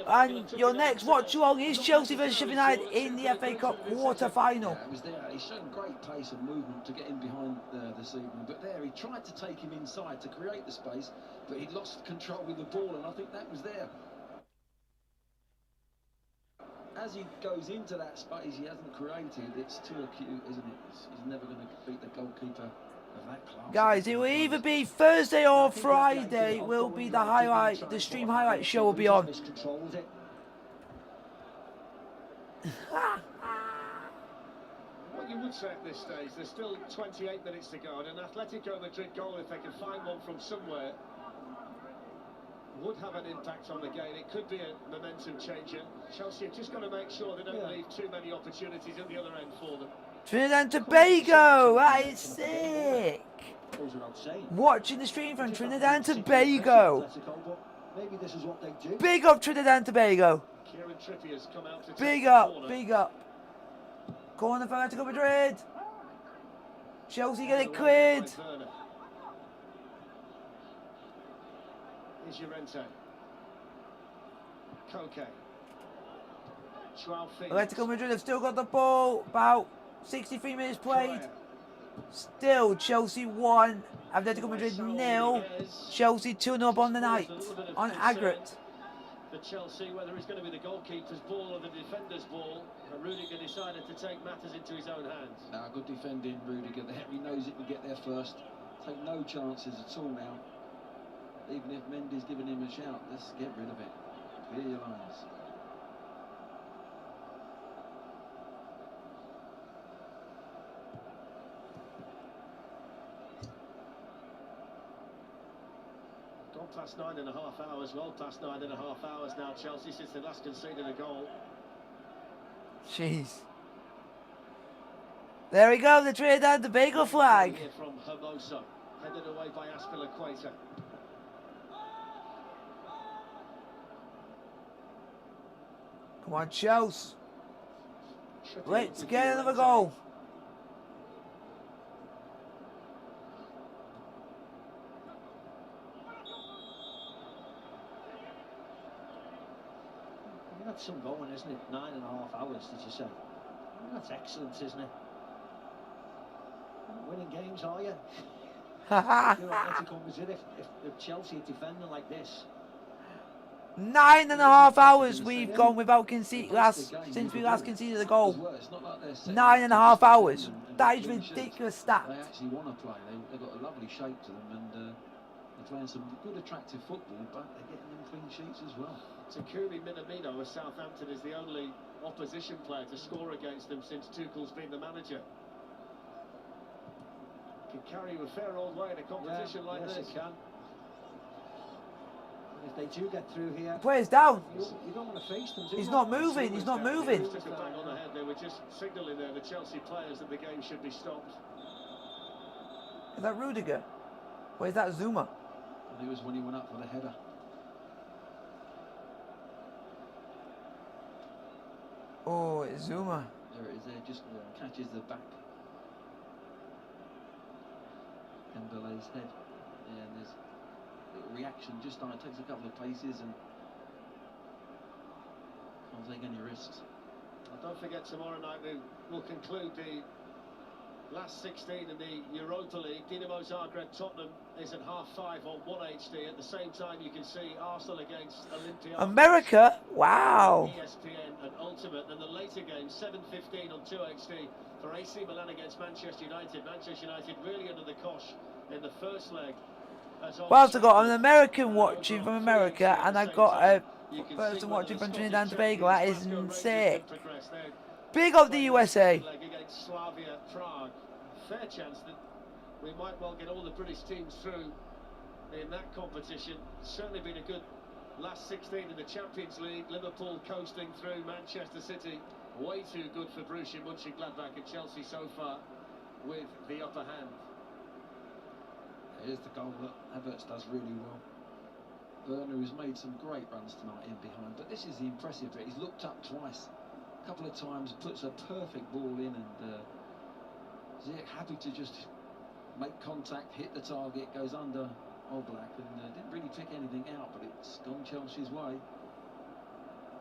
And your next watch along is Chelsea versus Sheffield United in the FA Cup quarter final. Yeah, it was there. He's shown great pace and movement to get in behind this evening. But there, he tried to take him inside to create the space, but he lost control with the ball, and I think that was there. As he goes into that space he hasn't created, it's too acute, isn't it? He's never going to beat the goalkeeper. Guys, it will either be Thursday or Friday will be the stream highlight show will be on. What you would say at this stage, there's still 28 minutes to go, and an Atletico Madrid goal, if they can find one from somewhere, would have an impact on the game. It could be a momentum changer. Chelsea have just got to make sure they don't leave too many opportunities at the other end for them. Trinidad and Tobago, that is sick. Watching the stream from Trinidad and Tobago. Big up Trinidad and Tobago. Big up, big up. Corner for Atletico Madrid. Chelsea get it cleared. Here's Llorente. Koke. Atletico Madrid have still got the ball. About 63 minutes played. Still Chelsea 1, Atletico Madrid 0. Chelsea 2-0 up on the night on aggregate. For Chelsea, whether it's going to be the goalkeeper's ball or the defender's ball, and Rudiger decided to take matters into his own hands. Now, good defending, Rudiger there. He knows he can get there first. Take no chances at all now. Even if Mendy's giving him a shout, let's get rid of it. Clear your lines. Past 9.5 hours, well past 9.5 hours now, Chelsea, since they last conceded a goal. Jeez. There we go, the Trinidad and Tobago flag. Here from Hermoso, headed away by Aspilicueta. Come on, Chelsea. Let's get another goal. That's some going, isn't it? 9.5 hours, did you say? That's excellent, isn't it? You're not winning games, are you? You're Atletico Madrid. If Chelsea are defending like this. 9.5 hours we've gone without conceding since we last conceded a goal. 9.5 hours. That is ridiculous stat. They actually want to play. They've got a lovely shape to them, and they're playing some good, attractive football, but they're getting them clean sheets as well. Takumi Minamino of Southampton is the only opposition player to score against them since Tuchel's been the manager. Can carry you a fair old way in a competition like this. Yes, it can. If they do get through here, The player's down. You don't want to face them, do you? He's not moving. He's not moving. Took a bang on the head. They were just signalling there, the Chelsea players, that the game should be stopped. Is that Rudiger? Or is that Zuma? I think it was when he went up for the header. Oh, it's Zuma. There it is, there, just catches the back. Dembele's head. Yeah, and there's a little reaction just on it, takes a couple of paces and can't take any risks. Well, don't forget tomorrow night we'll conclude the Last 16 in the Europa League, Dinamo Zagreb Tottenham is at half-5 on 1HD. At the same time, you can see Arsenal against Olympiacos. America? Wow. ESPN and Ultimate. Then the later game, 7:15 on 2HD for AC Milan against Manchester United. Manchester United really under the cosh in the first leg. Whilst I got an American watching from America, and I got a person watching from Trinidad and Tobago. That is sick. Big up the USA. Against Slavia Prague. Fair chance that we might well get all the British teams through in that competition. Certainly been a good last 16 in the Champions League. Liverpool coasting through Manchester City. Way too good for Borussia Mönchengladbach and Chelsea so far with the upper hand. Here's the goal that Havertz does really well. Werner has made some great runs tonight in behind, but this is the impressive bit. He's looked up twice, a couple of times, puts a perfect ball in, and Ziyech happy to just make contact, hit the target, goes under Oblak, and didn't really pick anything out, but it's gone Chelsea's way.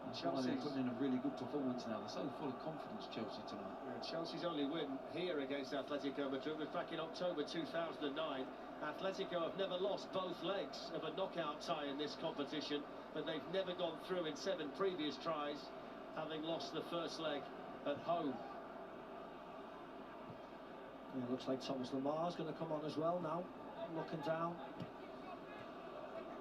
And Chelsea putting in a really good performance now. They're so full of confidence, Chelsea, tonight. Yeah, Chelsea's only win here against Atletico Madrid was back in October 2009. Atletico have never lost both legs of a knockout tie in this competition, but they've never gone through in 7 previous tries, having lost the first leg at home. Yeah, looks like Thomas Lamar's going to come on as well now. Looking down,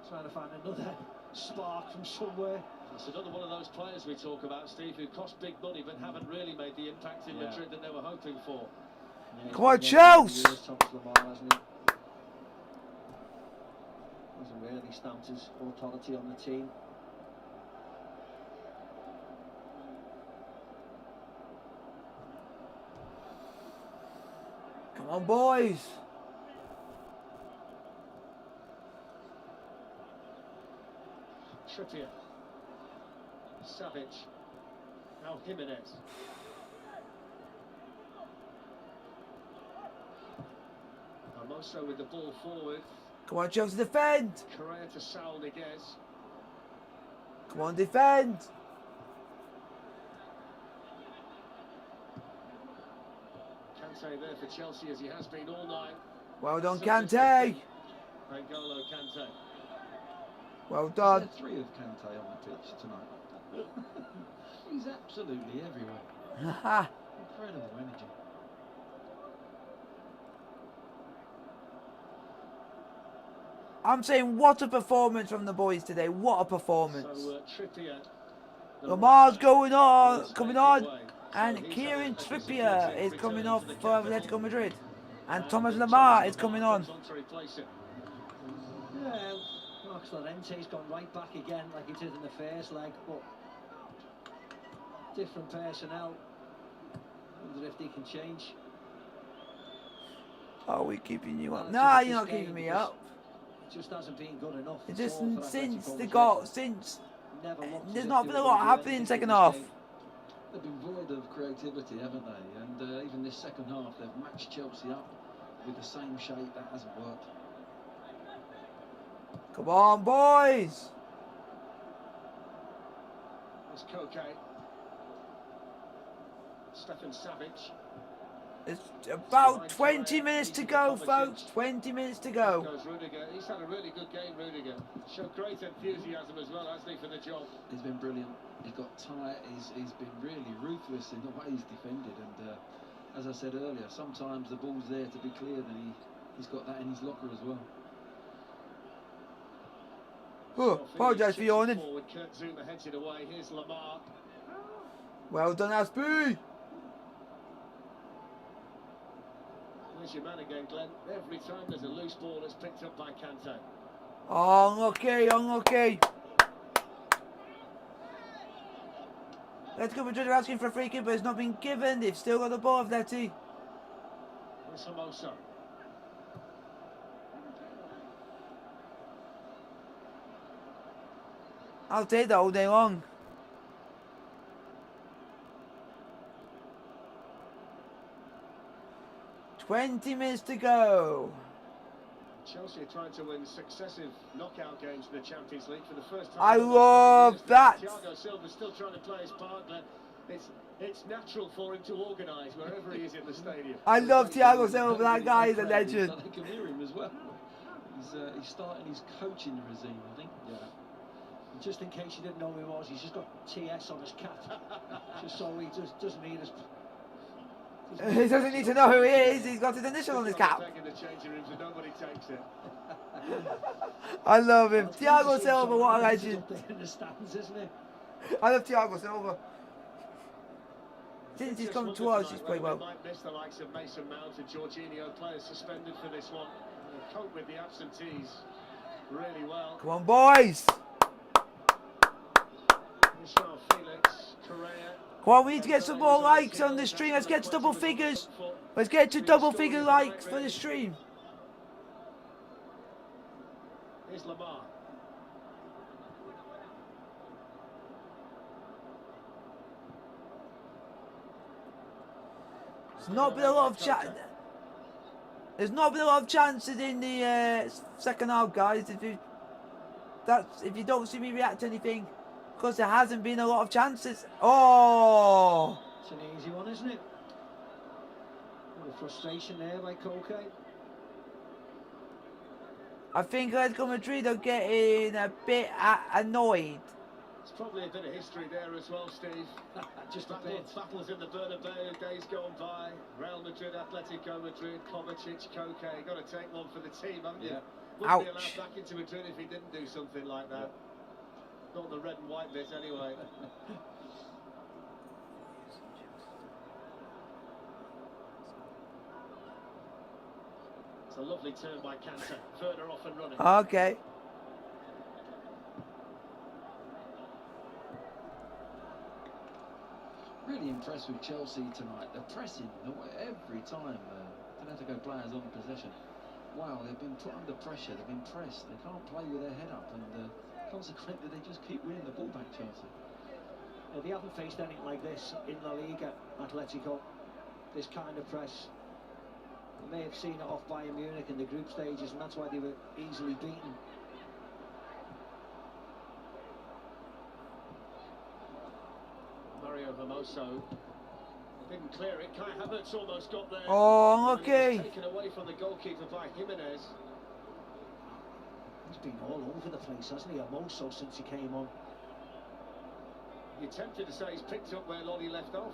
trying to find another spark from somewhere. It's another one of those players we talk about, Steve, who cost big money but haven't really made the impact in Madrid that they were hoping for. Yeah, come on, Chelsea! Thomas Lamar, hasn't he? Hasn't really stamped his authority on the team. Come on, boys! Trippier, Savic, now Jimenez. Hermoso with the ball forward. Come on, Chelsea, defend! Correa to Saul Niguez. Come on, defend! Kante there for Chelsea as he has been all night. Well done, Such a Kante! N'Golo Kante. Well done. There's 3 of Kante on the pitch tonight. He's absolutely everywhere. Incredible energy. I'm saying, what a performance from the boys today. What a performance. So Trippier. Lamar's coming on. And Kieran Trippier is coming off for Atletico Madrid. And Thomas Lamar is coming on. Yeah, Marcos Llorente's gone right back again like he did in the first leg, but different personnel. Wonder if they can change. Are we keeping you up? Nah, you're not keeping me up. It just hasn't been good enough. It's just since Atletico the Madrid. goal, there's not been a lot happening in second half. They've been void of creativity, haven't they? And even this second half, they've matched Chelsea up with the same shape. That hasn't worked. Come on, boys! It's Koke. Stefan Savic. It's about 20 minutes to go, folks. 20 minutes to go. Goes Rudiger. He's had a really good game, Rudiger. Showed great enthusiasm as well, hasn't he, for the job. He's been brilliant. He got tight. He's been really ruthless in the way he's defended. And as I said earlier, sometimes the ball's there to be cleared, and he's got that in his locker as well. Oh, apologise for yawning. Forward, Kurt Zouma heads it away. Here's Lamar. Well done, Aspie. There's your man again, Glenn. Every time there's a loose ball, it's picked up by Kante. Unlucky, unlucky. Atletico Madrid are asking for a free kick, but it's not been given. They've still got the ball, Atleti. Here's Hermoso. I'll take that all day long. "20 minutes to go." Chelsea are trying to win successive knockout games in the Champions League for the first time. I love that. Thiago Silva's still trying to play his part, Glenn. It's natural for him to organise wherever he is in the stadium. I love Thiago Silva. That guy is a legend. So they can hear him as well. He's starting his coaching regime, I think. Yeah. And just in case you didn't know who he was, he's just got TS on his cap. Just so he doesn't need his... He doesn't need to know who he is. He's got his initial on his cap. Taking the changing rooms and nobody takes it. I love him. Well, it's good to Thiago see Silva, what a someone legend. up there in the stands, isn't it? I love Thiago Silva. Since he's Just come wondered to us, tonight he's played whether well. we might miss the likes of Mason Mount and Jorginho, players suspended for this one. Cope with the absentees really well. Come on, boys. Israel Felix, Correa. Come on, we need to get some more likes on the stream. Let's get to double figures. Let's get to double figure likes for the stream. Here's Lamar. There's not been a lot of There's not been a lot of chances in the second half, guys. If you don't see me react to anything, because there hasn't been a lot of chances. Oh! It's an easy one, isn't it? A bit of frustration there by Koke. I think Atletico Madrid are getting a bit annoyed. It's probably a bit of history there as well, Steve. Just a bit. Battles in the Bernabeu, days gone by. Real Madrid, Atletico Madrid, Kovacic, Koke. Got to take one for the team, haven't you? Wouldn't be allowed back into Madrid if he didn't do something like that. Not the red and white bit, anyway. It's a lovely turn by Kanta. Further off and running. Okay. Really impressed with Chelsea tonight. They're pressing every time Atletico players on possession. Wow, they've been put under pressure. They've been pressed. They can't play with their head up, and consequently, they just keep winning the ball back. Chelsea. They haven't faced anything like this in La Liga. Atletico, this kind of press. They may have seen it off Bayern Munich in the group stages, and that's why they were easily beaten. Mario Hermoso didn't clear it. Kai Havertz almost got there. Oh, okay. Taken away from the goalkeeper by Jimenez. He's been all over the place, hasn't he, Hermoso, since he came on? You're tempted to say he's picked up where Lolly left off.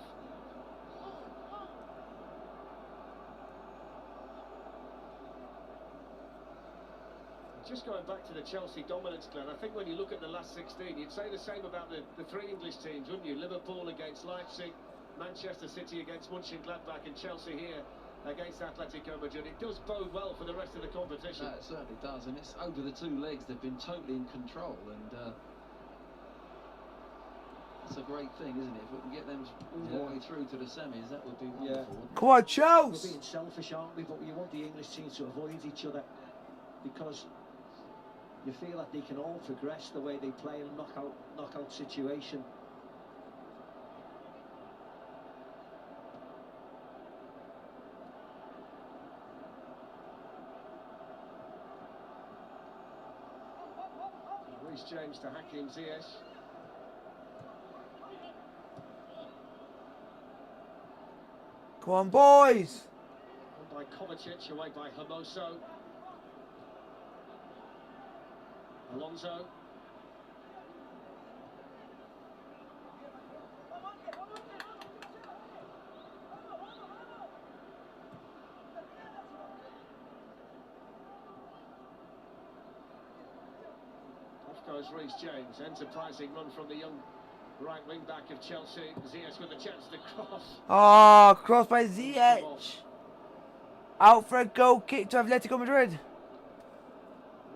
Just going back to the Chelsea dominance, Glenn, I think when you look at the last 16, you'd say the same about the three English teams, wouldn't you? Liverpool against Leipzig, Manchester City against Mönchengladbach, and Chelsea here against Atletico Madrid. It does bode well for the rest of the competition. It certainly does, and it's over the two legs. They've been totally in control, and it's a great thing, isn't it? If we can get them all the way through to the semis, that would be wonderful. Come on, We're Chelsea! being selfish, aren't we? But you want the English teams to avoid each other, because you feel that they can all progress the way they play in a knockout situation. Reece James to Hakim Ziyech. Come on, boys! By Kovacic, away by Hermoso. Alonso. Off goes Reece James. Enterprising run from the young right wing back of Chelsea. Ziyech with a chance to cross. Oh, cross by Ziyech. Out for a goal kick to Atletico Madrid.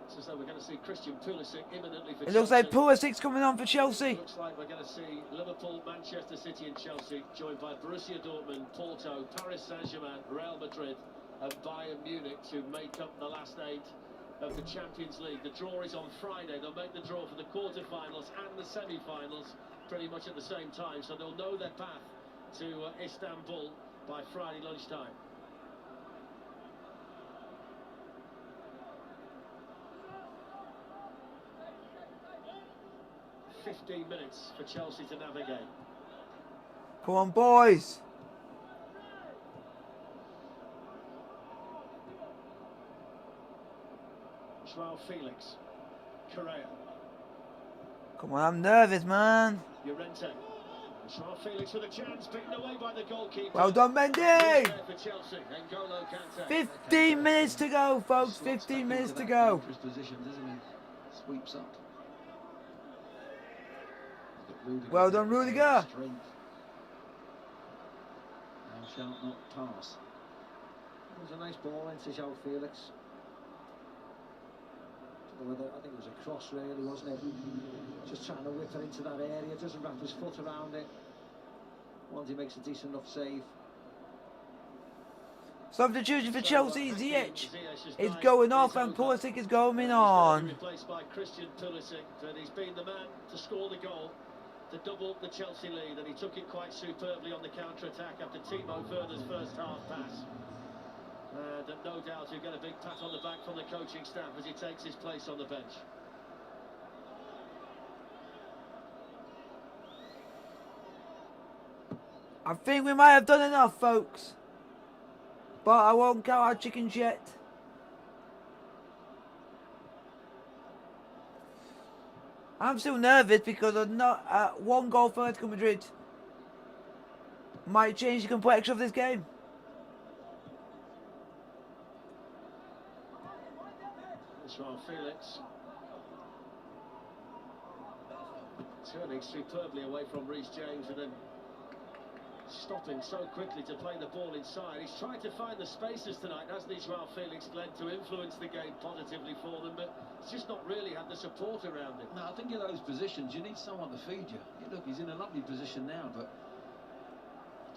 Looks as though we're going to see Christian Pulisic imminently for It looks Chelsea. like Pulisic's coming on for Chelsea. Looks like we're going to see Liverpool, Manchester City and Chelsea joined by Borussia Dortmund, Porto, Paris Saint-Germain, Real Madrid and Bayern Munich to make up the last 8 of the Champions League. The draw is on Friday. They'll make the draw for the quarter-finals and the semi-finals pretty much at the same time, so they'll know their path to Istanbul by Friday lunchtime. "15 minutes for Chelsea to navigate." Come on, boys. Joao Felix. Correa. Come on, I'm nervous, man. Llorente. Joao Felix with a chance, beaten away by the goalkeeper. Well done, Mendy. For Chelsea. N'Golo Kante. 15 minutes to go, folks. 15 minutes to go. Dangerous position, doesn't he? Sweeps up. Well done, Rudiger. Strength. Thou shalt not pass. It was a nice ball into Joao Felix. I think it was a cross, really, wasn't it? Just trying to whip it into that area, doesn't wrap his foot around it. Once he makes a decent enough save. Substitution for Chelsea, Ziyech is going off and Pulisic is going on. Replaced by Christian Pulisic, and he's been the man to score the goal to double the Chelsea lead, and he took it quite superbly on the counter-attack after Timo Werner's first half pass. And no doubt he'll get a big pat on the back from the coaching staff as he takes his place on the bench. I think we might have done enough, folks. But I won't count our chickens yet. I'm still nervous because I'm not one goal for Atletico Madrid might change the complexion of this game. Joao Felix turning superbly away from Reece James and then stopping so quickly to play the ball inside. He's trying to find the spaces tonight, hasn't he, Joao Felix, Glenn, to influence the game positively for them, but he's just not really had the support around him. No, I think in those positions you need someone to feed you. Look, he's in a lovely position now, but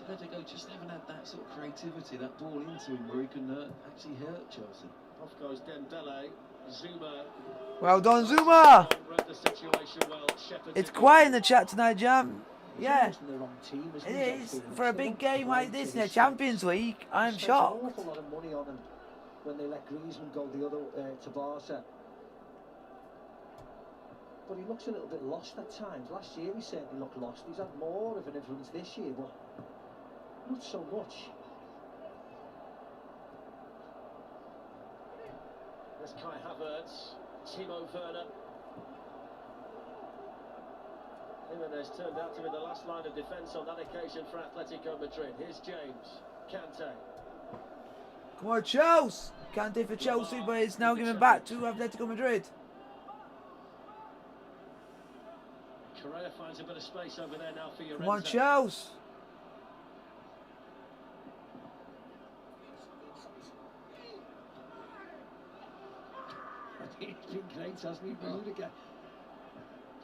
Atletico just haven't had that sort of creativity, that ball into him where he can actually hurt Chelsea. Off goes Dembele. Zuma. Well done, Zuma! Read the situation well. It's quiet in the chat tonight, Jam. Yeah, The wrong team, isn't it he? is. For a big game like this in the Champions League, I'm shocked. Spent an awful lot of money on him when they let Griezmann go the other to Barca. But he looks a little bit lost at times. Last year he certainly looked lost. He's had more of an influence this year, but not so much. There's Kai Havertz, Timo Werner. Jimenez turned out to be the last line of defence on that occasion for Atletico Madrid. Here's James, Kante. Come on, Chelsea! Kante for Chelsea, but it's now given back to Atletico Madrid. Correa finds a bit of space over there now for Llorente. Come on, Chelsea! It's been great, hasn't he, Rudiger?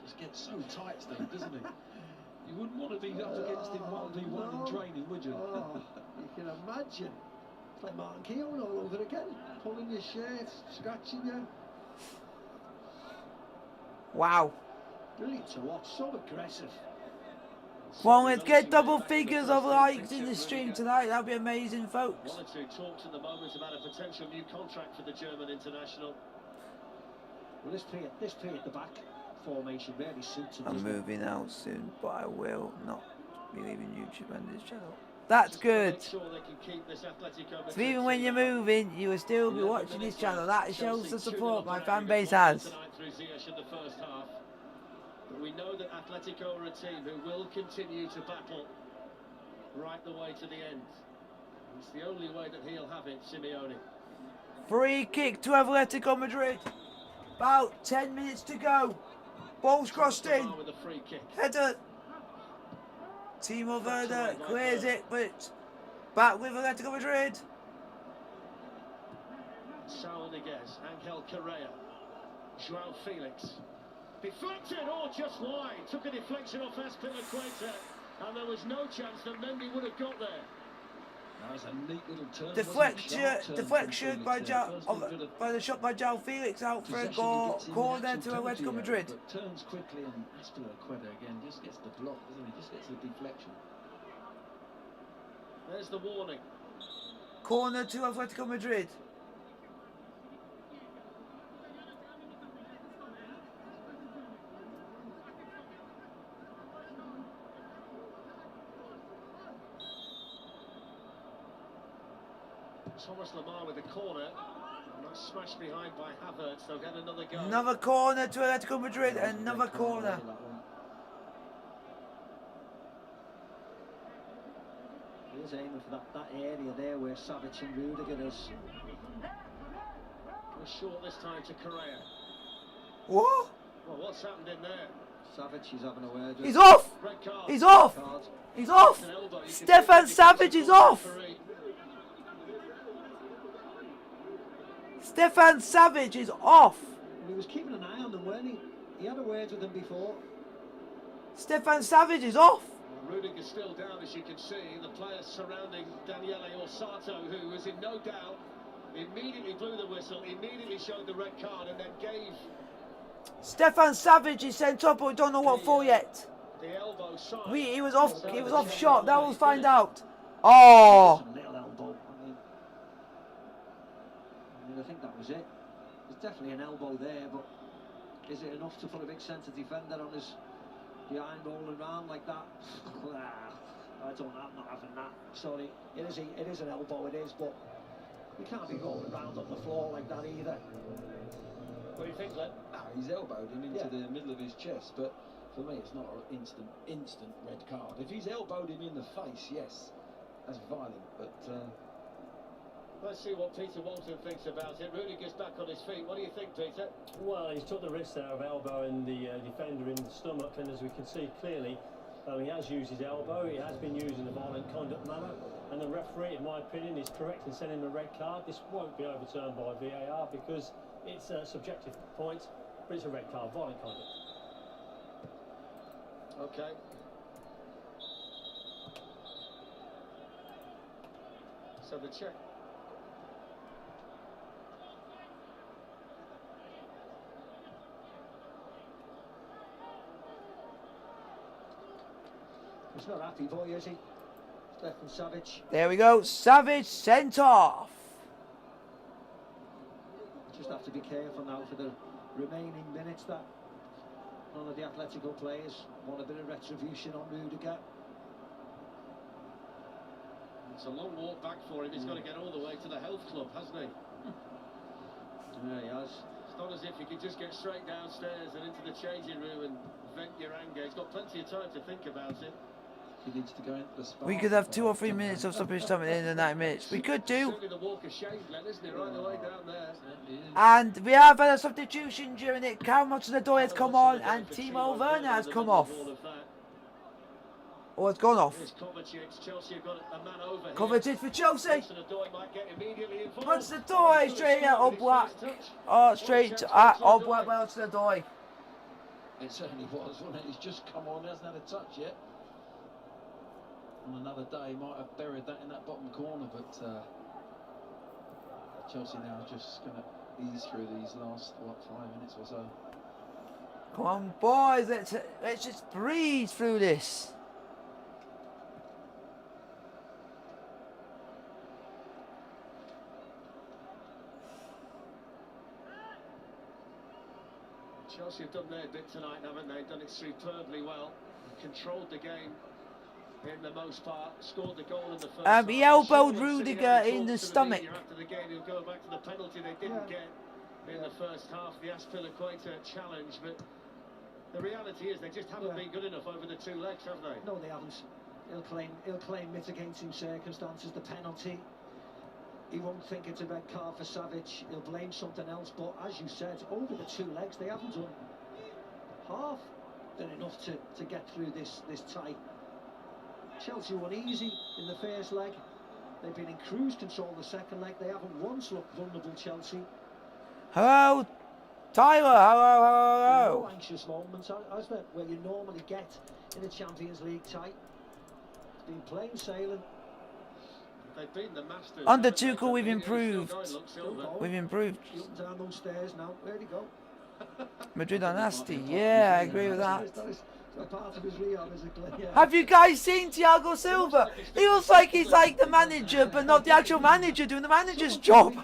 Just gets so tight, Steve, doesn't he? You wouldn't want to be up against him 1v1 in training, would you? Oh, you can imagine. It's like Martin Keown all over again. Pulling your shirt, scratching you. Wow. Brilliant to watch, so aggressive. Come on, let's get double figures of likes in the stream tonight. That'd be amazing, folks. One or two talks at the moment about a potential new contract for the German international. Well, this play at the back formation really suits him. I'm moving out soon, but I will not be leaving YouTube and this channel. That's good. Sure they can keep this Atletico So even when you're moving, you will still be watching this channel. That shows the support my fan base has. Through Ziyech in the first half. But we know that Atletico are a team who will continue to battle right the way to the end. It's the only way that he'll have it, Simeone. Free kick to Atletico Madrid. About 10 minutes to go. Ball's crossed in. With a free kick. Header. Timo Werner clears it, but back with Atletico Madrid. Saul Niguez, Angel Correa, Joao Felix. Deflected, just wide. Took a deflection off Azpilicueta, and there was no chance that Mendy would have got there. That was a neat little turn. Deflection by the shot by Joao Felix out for a goal. Corner to Atletico Madrid. But turns quickly and Azpilicueta again just gets the block, doesn't he? Just gets the deflection. There's the warning. Corner to Atletico Madrid. Thomas Lemar with the corner. And that's smashed behind by Havertz. They'll get another go. Another corner to Atletico Madrid. Another corner. He's aiming for that area there where Savic and Rudiger is. Short this time to Correa. What? Well, what's happened in there? Savic, he's having a word. He's off! Red card. He's off! Card. He's off! Stefan Savic is off! Stefan Savic is off! He was keeping an eye on them, weren't he? He had a word with them before. Stefan Savic is off! Rudiger's still down, as you can see. The players surrounding Daniele Orsato, who was in no doubt, immediately blew the whistle, immediately showed the red card, and then gave... Stefan Savic is sent off, but we don't know what for yet. The elbow side. He was off shot. Now we'll find out. Oh! A little elbow. I think that was it. There's definitely an elbow there, but is it enough to put a big centre defender on his behind rolling around like that? I'm not having that. Sorry, it is an elbow, it is, but you can't be rolling around on the floor like that either. What do you think, Len? He's elbowed him into the middle of his chest, but for me it's not an instant red card. If he's elbowed him in the face, yes, that's violent, but let's see what Peter Walton thinks about it. Rudiger's back on his feet. What do you think, Peter? Well, he's took the risk there of elbowing the defender in the stomach, and as we can see clearly, he has used his elbow. He has been used in a violent conduct manner, and the referee, in my opinion, is correct in sending him a red card. This won't be overturned by VAR because it's a subjective point, but it's a red card, violent conduct. Okay. So the check. He's not happy boy, is he? Stefan Savic. There we go. Savic sent off. Just have to be careful now for the remaining minutes that none of the Atletico players want a bit of retribution on Rudiger. It's a long walk back for him. He's got to get all the way to the health club, hasn't he? Yeah, he has. It's not as if he could just get straight downstairs and into the changing room and vent your anger. He's got plenty of time to think about it. he needs to go into the spa. We could have 2 or 3 minutes of stoppage time at the end of the 90 minutes. We could do. Certainly the walk of shame, Glenn, isn't it? Right the way down there. And we have had a substitution during it. Cam Hudson-Odoi has come on and Timo Werner has come off. Oh, it's gone off. Kovacic for Chelsea. Hudson-Odoi straight at Oblak. Oh, straight at Oblak by Hudson-Odoi. It certainly was, wasn't it? He's just come on, hasn't had a touch yet. On another day, he might have buried that in that bottom corner, but Chelsea now just going to ease through these last, 5 minutes or so. Come on, boys, let's just breeze through this. Chelsea have done their bit tonight, haven't they? Done it superbly well. Controlled the game in the most part. Scored the goal in the first half. He elbowed Rudiger in the stomach. After the game, he'll go back to the penalty they didn't get in the first half, the Aspilicueta challenge. But the reality is they just haven't been good enough over the 2 legs, have they? No, they haven't. He'll claim mitigating circumstances, the penalty. He won't think it's a red card for Savic. He'll blame something else. But as you said, over the 2 legs, they haven't done half done enough to get through this tie. Chelsea won easy in the first leg. They've been in cruise control the second leg. They haven't once looked vulnerable, Chelsea. Hello, Tyler. Hello. No anxious moments, as there, where you normally get in a Champions League tie. It's been plain sailing. They've been the masters. Under Tuchel, we've improved. We've improved. Up and down those stairs now. Where'd he go? Madrid are nasty. Yeah, I agree with that. Part of his rehab, is it, Glenn? Yeah. Have you guys seen Thiago Silva? He looks like he's like the manager, but not the actual manager doing the manager's job.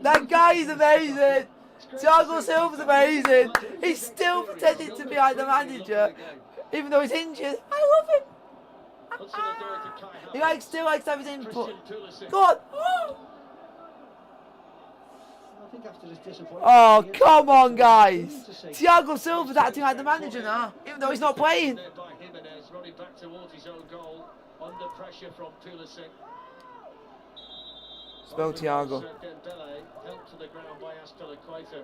That guy is amazing. Thiago Silva's amazing. He's still pretending to be like the manager, even though he's injured. I love him. He still likes to have his input. Go on. I think after this disappointment. Oh, come on, guys. Thiago Silva's acting like the manager now, even though he's not playing. Running back towards his own goal, under pressure from Pulisic. Spell Thiago. Helped to the ground by Aspilicueta.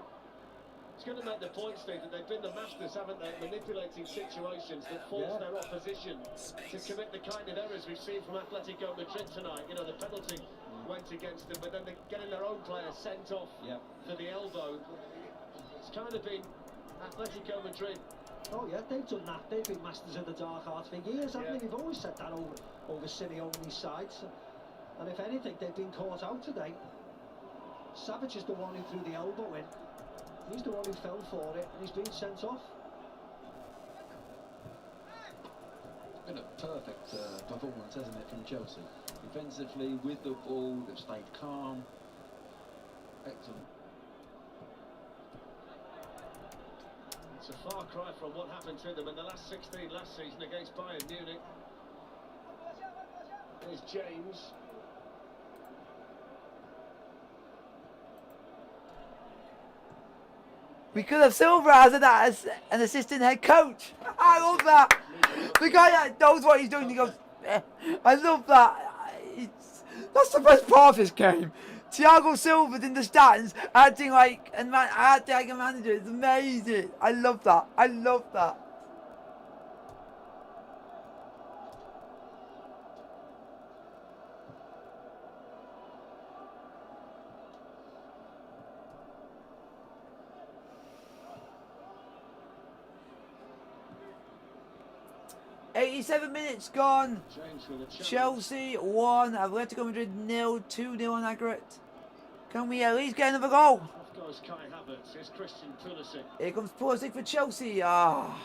It's going to make the point, Steve, that they've been the masters, haven't they, manipulating situations that force their opposition to commit the kind of errors we've seen from Atletico Madrid tonight. You know, the penalty went against them, but then they're getting their own player sent off for the elbow. It's kind of been Atletico Madrid. Oh yeah, they've done that. They've been masters of the dark arts for years, haven't they? We've always said that over Simeone's sides. And if anything, they've been caught out today. Savage is the one who threw the elbow in. He's the one who fell for it, and he's been sent off. It's been a perfect performance, hasn't it, from Chelsea? Defensively, with the ball, they've stayed calm. Excellent. It's a far cry from what happened to them in the last 16 last season against Bayern Munich. There's James. We could have Silva as an assistant head coach. I love that. The guy that knows what he's doing, he goes, I love that. That's the best part of this game. Thiago Silva's in the stands acting like a manager. It's amazing. I love that. I love that. "87 minutes gone. Chelsea 1, Atletico Madrid 0, 2-0 on aggregate. Can we at least get another goal?" Off goes Kai Havertz. Here's Christian Pulisic. Here comes Pulisic for Chelsea. Ah.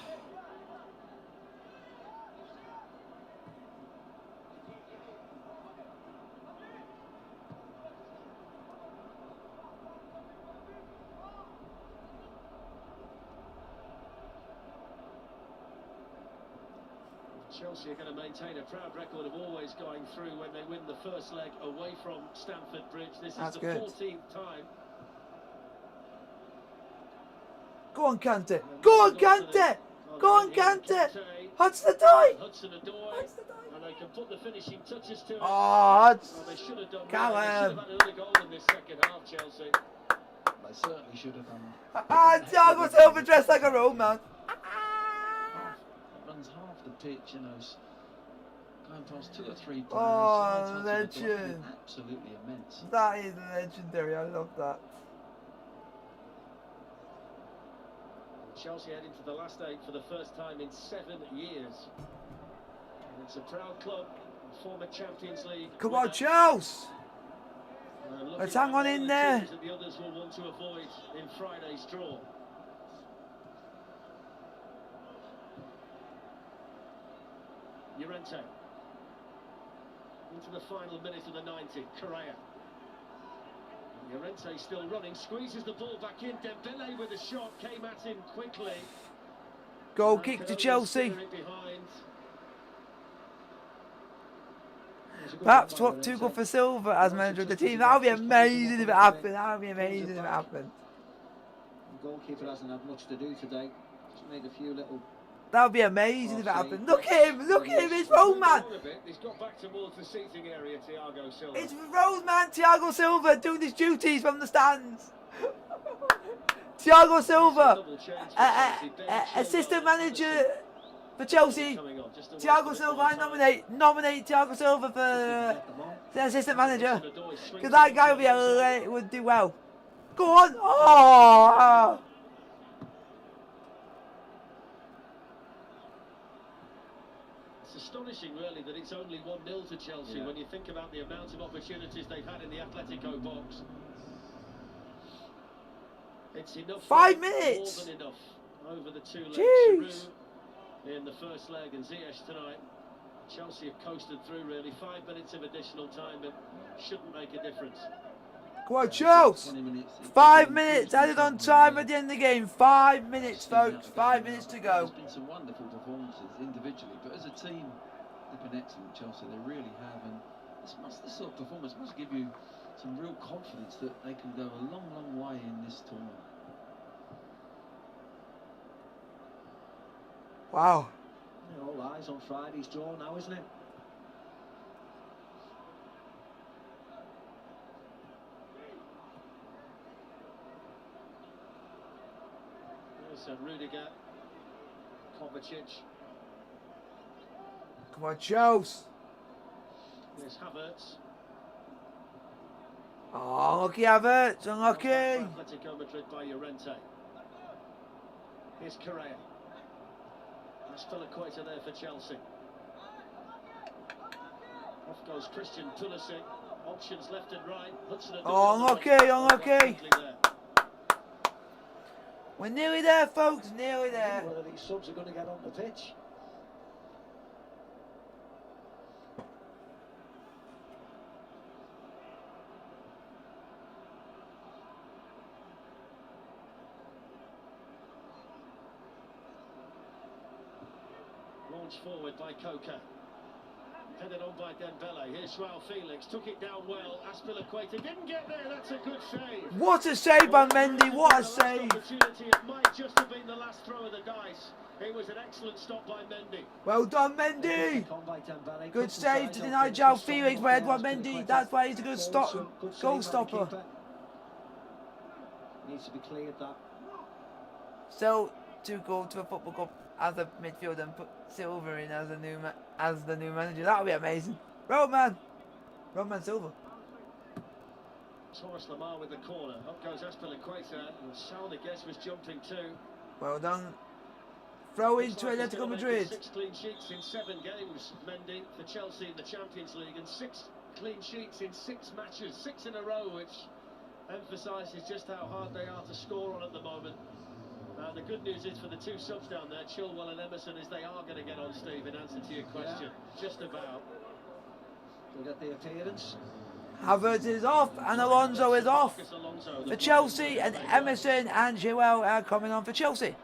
Chelsea are going to maintain a proud record of always going through when they win the first leg away from Stamford Bridge. This is the 14th time. Go on, Kante. Go on, Kante. Go on, Kante. Hudson-Odoi. Hudson-Odoi. And they can put the finishing touches to it. Oh, They should have done Callum. They should have had another goal in this second half, Chelsea. They certainly should have done. Thiago Silva dressed like a Roman. Runs half the pitch, you know, going past 2 or 3 players. Oh, legend. Absolutely immense. That is legendary. I love that. Chelsea head into the last 8 for the first time in 7 years. And it's a proud club, former Champions League. Come on, Chelsea. Let's hang on in there. That the others will want to avoid in Friday's draw. Llorente. Into the final minute of the 90. Correa. Llorente still running, squeezes the ball back in. Dembele with a shot, came at him quickly. Goal kick to Chelsea. Perhaps swap Tuchel for Silva as manager of the team. That would be amazing if it happened. That would be amazing if it happened. The goalkeeper hasn't had much to do today. Just made a few little. That would be amazing if it happened. Look at him! Look at him! It's Roman! He's got back towards the seating area, Thiago Silva. It's Roman Thiago Silva doing his duties from the stands. Thiago Silva, assistant manager for Chelsea. Thiago Silva, I nominate Thiago Silva for the assistant manager because that guy would do well. Go on! Oh! It's astonishing, really, that it's only 1-0 to Chelsea when you think about the amount of opportunities they've had in the Atletico box. It's enough. 5 minutes. More than enough over the 2 legs. Jeez. In the first leg and Ziyech tonight. Chelsea have coasted through, really. 5 minutes of additional time, but shouldn't make a difference. Come on, Chelsea! 5 minutes added on time at the end of the game. 5 minutes, folks. 5 minutes to go. There's been some wonderful performances individually, but as a team, They've been excellent, Chelsea. They really have, and this sort of performance must give you some real confidence that they can go a long, long way in this tournament. Wow. All eyes on Friday's draw now, isn't it? There's Rudiger, Kovacic. Come on, Chelsea. There's Havertz. Oh, unlucky Havertz, unlucky. Atletico Madrid by Llorente. Here's Correa. Aspilicueta there for Chelsea. Off goes Christian Pulisic. Options left and right. Oh, unlucky. We're nearly there, folks, nearly there. One of these subs are going to get on the pitch. Launched forward by Coca. Headed on by Dembele. Here's Joao Felix. Took it down well. Aspilicueta didn't get there. That's a good save. What a save by Mendy. What a save. It might just have been the last throw of the dice. It was an excellent stop by Mendy. Well done, Mendy. Good save to deny Joao Felix by Edouard Mendy. That's why he's a good goal stopper. Needs to be cleared, that. So, to go to a football club as a midfielder and put Silva in as the new manager. That would be amazing. Roadman Silva. Torres Lamar with the corner. Up goes Aspilicueta, and Salniguez was jumping too. Well done. Throw into Atletico Madrid. 6 clean sheets in 7 games, Mendy, for Chelsea in the Champions League, and 6 clean sheets in 6 matches, 6 in a row, which emphasises just how hard they are to score on at the moment. The good news is for the 2 subs down there, Chilwell and Emerson, is they are going to get on, Steve, in answer to your question. Yeah. Just about. We'll get the appearance. Havertz is off and Alonso is off for Chelsea, and Emerson and Joel are coming on for Chelsea.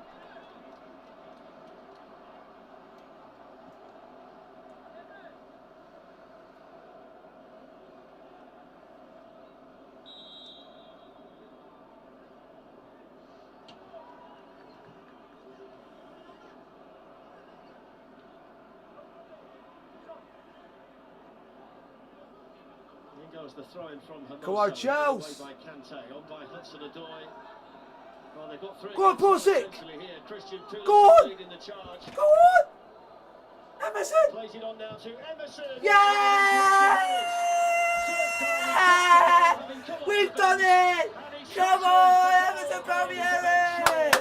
The throw in from Hermoso. Come on, Chelsea! By Kante, on by Hudson-Odoi. Well, they've got 3. Go on, Pulisic! Go on! Leading the charge. Go on! Emerson! Plays it on now to Emerson. Yeah! We've done it! Come on, Emerson Palmieri!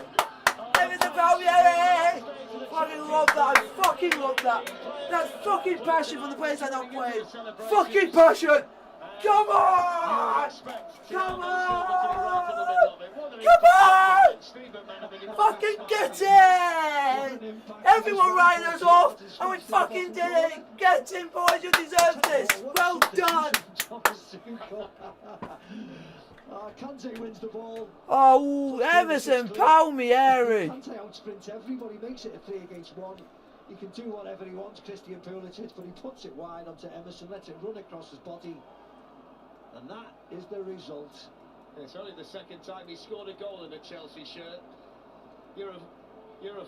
Emerson Palmieri! Fucking love that! I fucking love that! That's fucking passion from the players I not playing. Fucking passion! Come on! Come on! Come on! Fucking get it! Everyone writing us off, and we fucking did it! Get in, boys, you deserve this! Well done! Kante wins the ball. Oh, Emerson Palmieri! Kante outsprints everybody, makes it a 3 against 1. He can do whatever he wants, Christian Pulisic, but he puts it wide onto Emerson, lets it run across his body. And that is the result. It's only the 2nd time he scored a goal in a Chelsea shirt. You're a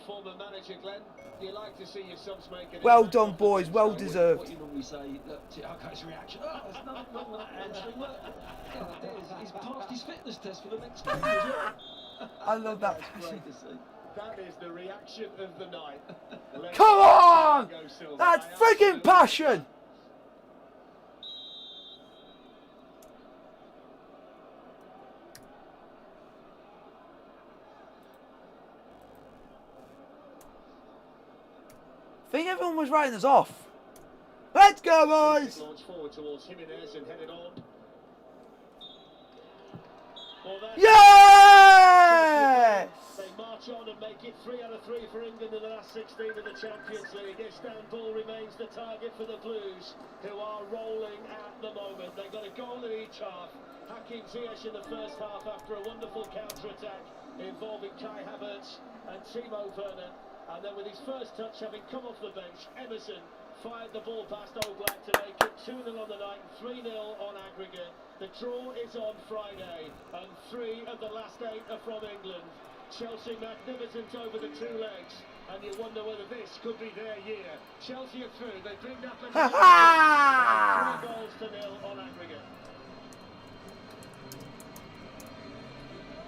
former manager, Glenn. You like to see your subs make it. Well done, boys. Well deserved. What you normally say, look, to Aka's reaction. Oh, there's nothing wrong with that hamstring. Look, he's passed his fitness test for the next game as well. I love that. That's great to see. That is the reaction of the night. Come on! That's freaking passion! I think everyone was writing us off. Let's go, boys! Launch forward towards Jimenez and headed on. Yes! They march on and make it 3 out of 3 for England in the last 16 of the Champions League. Istanbul remains the target for the Blues, who are rolling at the moment. They got a goal in each half. Hakim Ziyech in the first half after a wonderful counter-attack involving Kai Havertz and Timo Werner. And then with his first touch having come off the bench, Emerson fired the ball past Oblak to make it 2-0 on the night, 3-0 on aggregate. The draw is on Friday, and 3 of the last 8 are from England. Chelsea magnificent over the 2 legs, and you wonder whether this could be their year. Chelsea are through. They bring Atletico 3 goals to 0 on aggregate.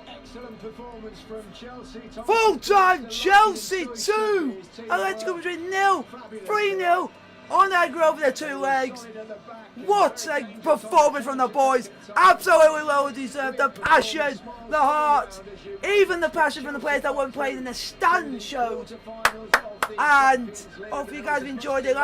Excellent performance from Chelsea. Full time, Chelsea 2, Atletico Madrid 0, 3-0 on aggregate over their 2 legs. What a performance from the boys. Absolutely well deserved. The passion, the heart, even the passion from the players that weren't playing in the stand showed. And hopefully you guys have enjoyed it. Like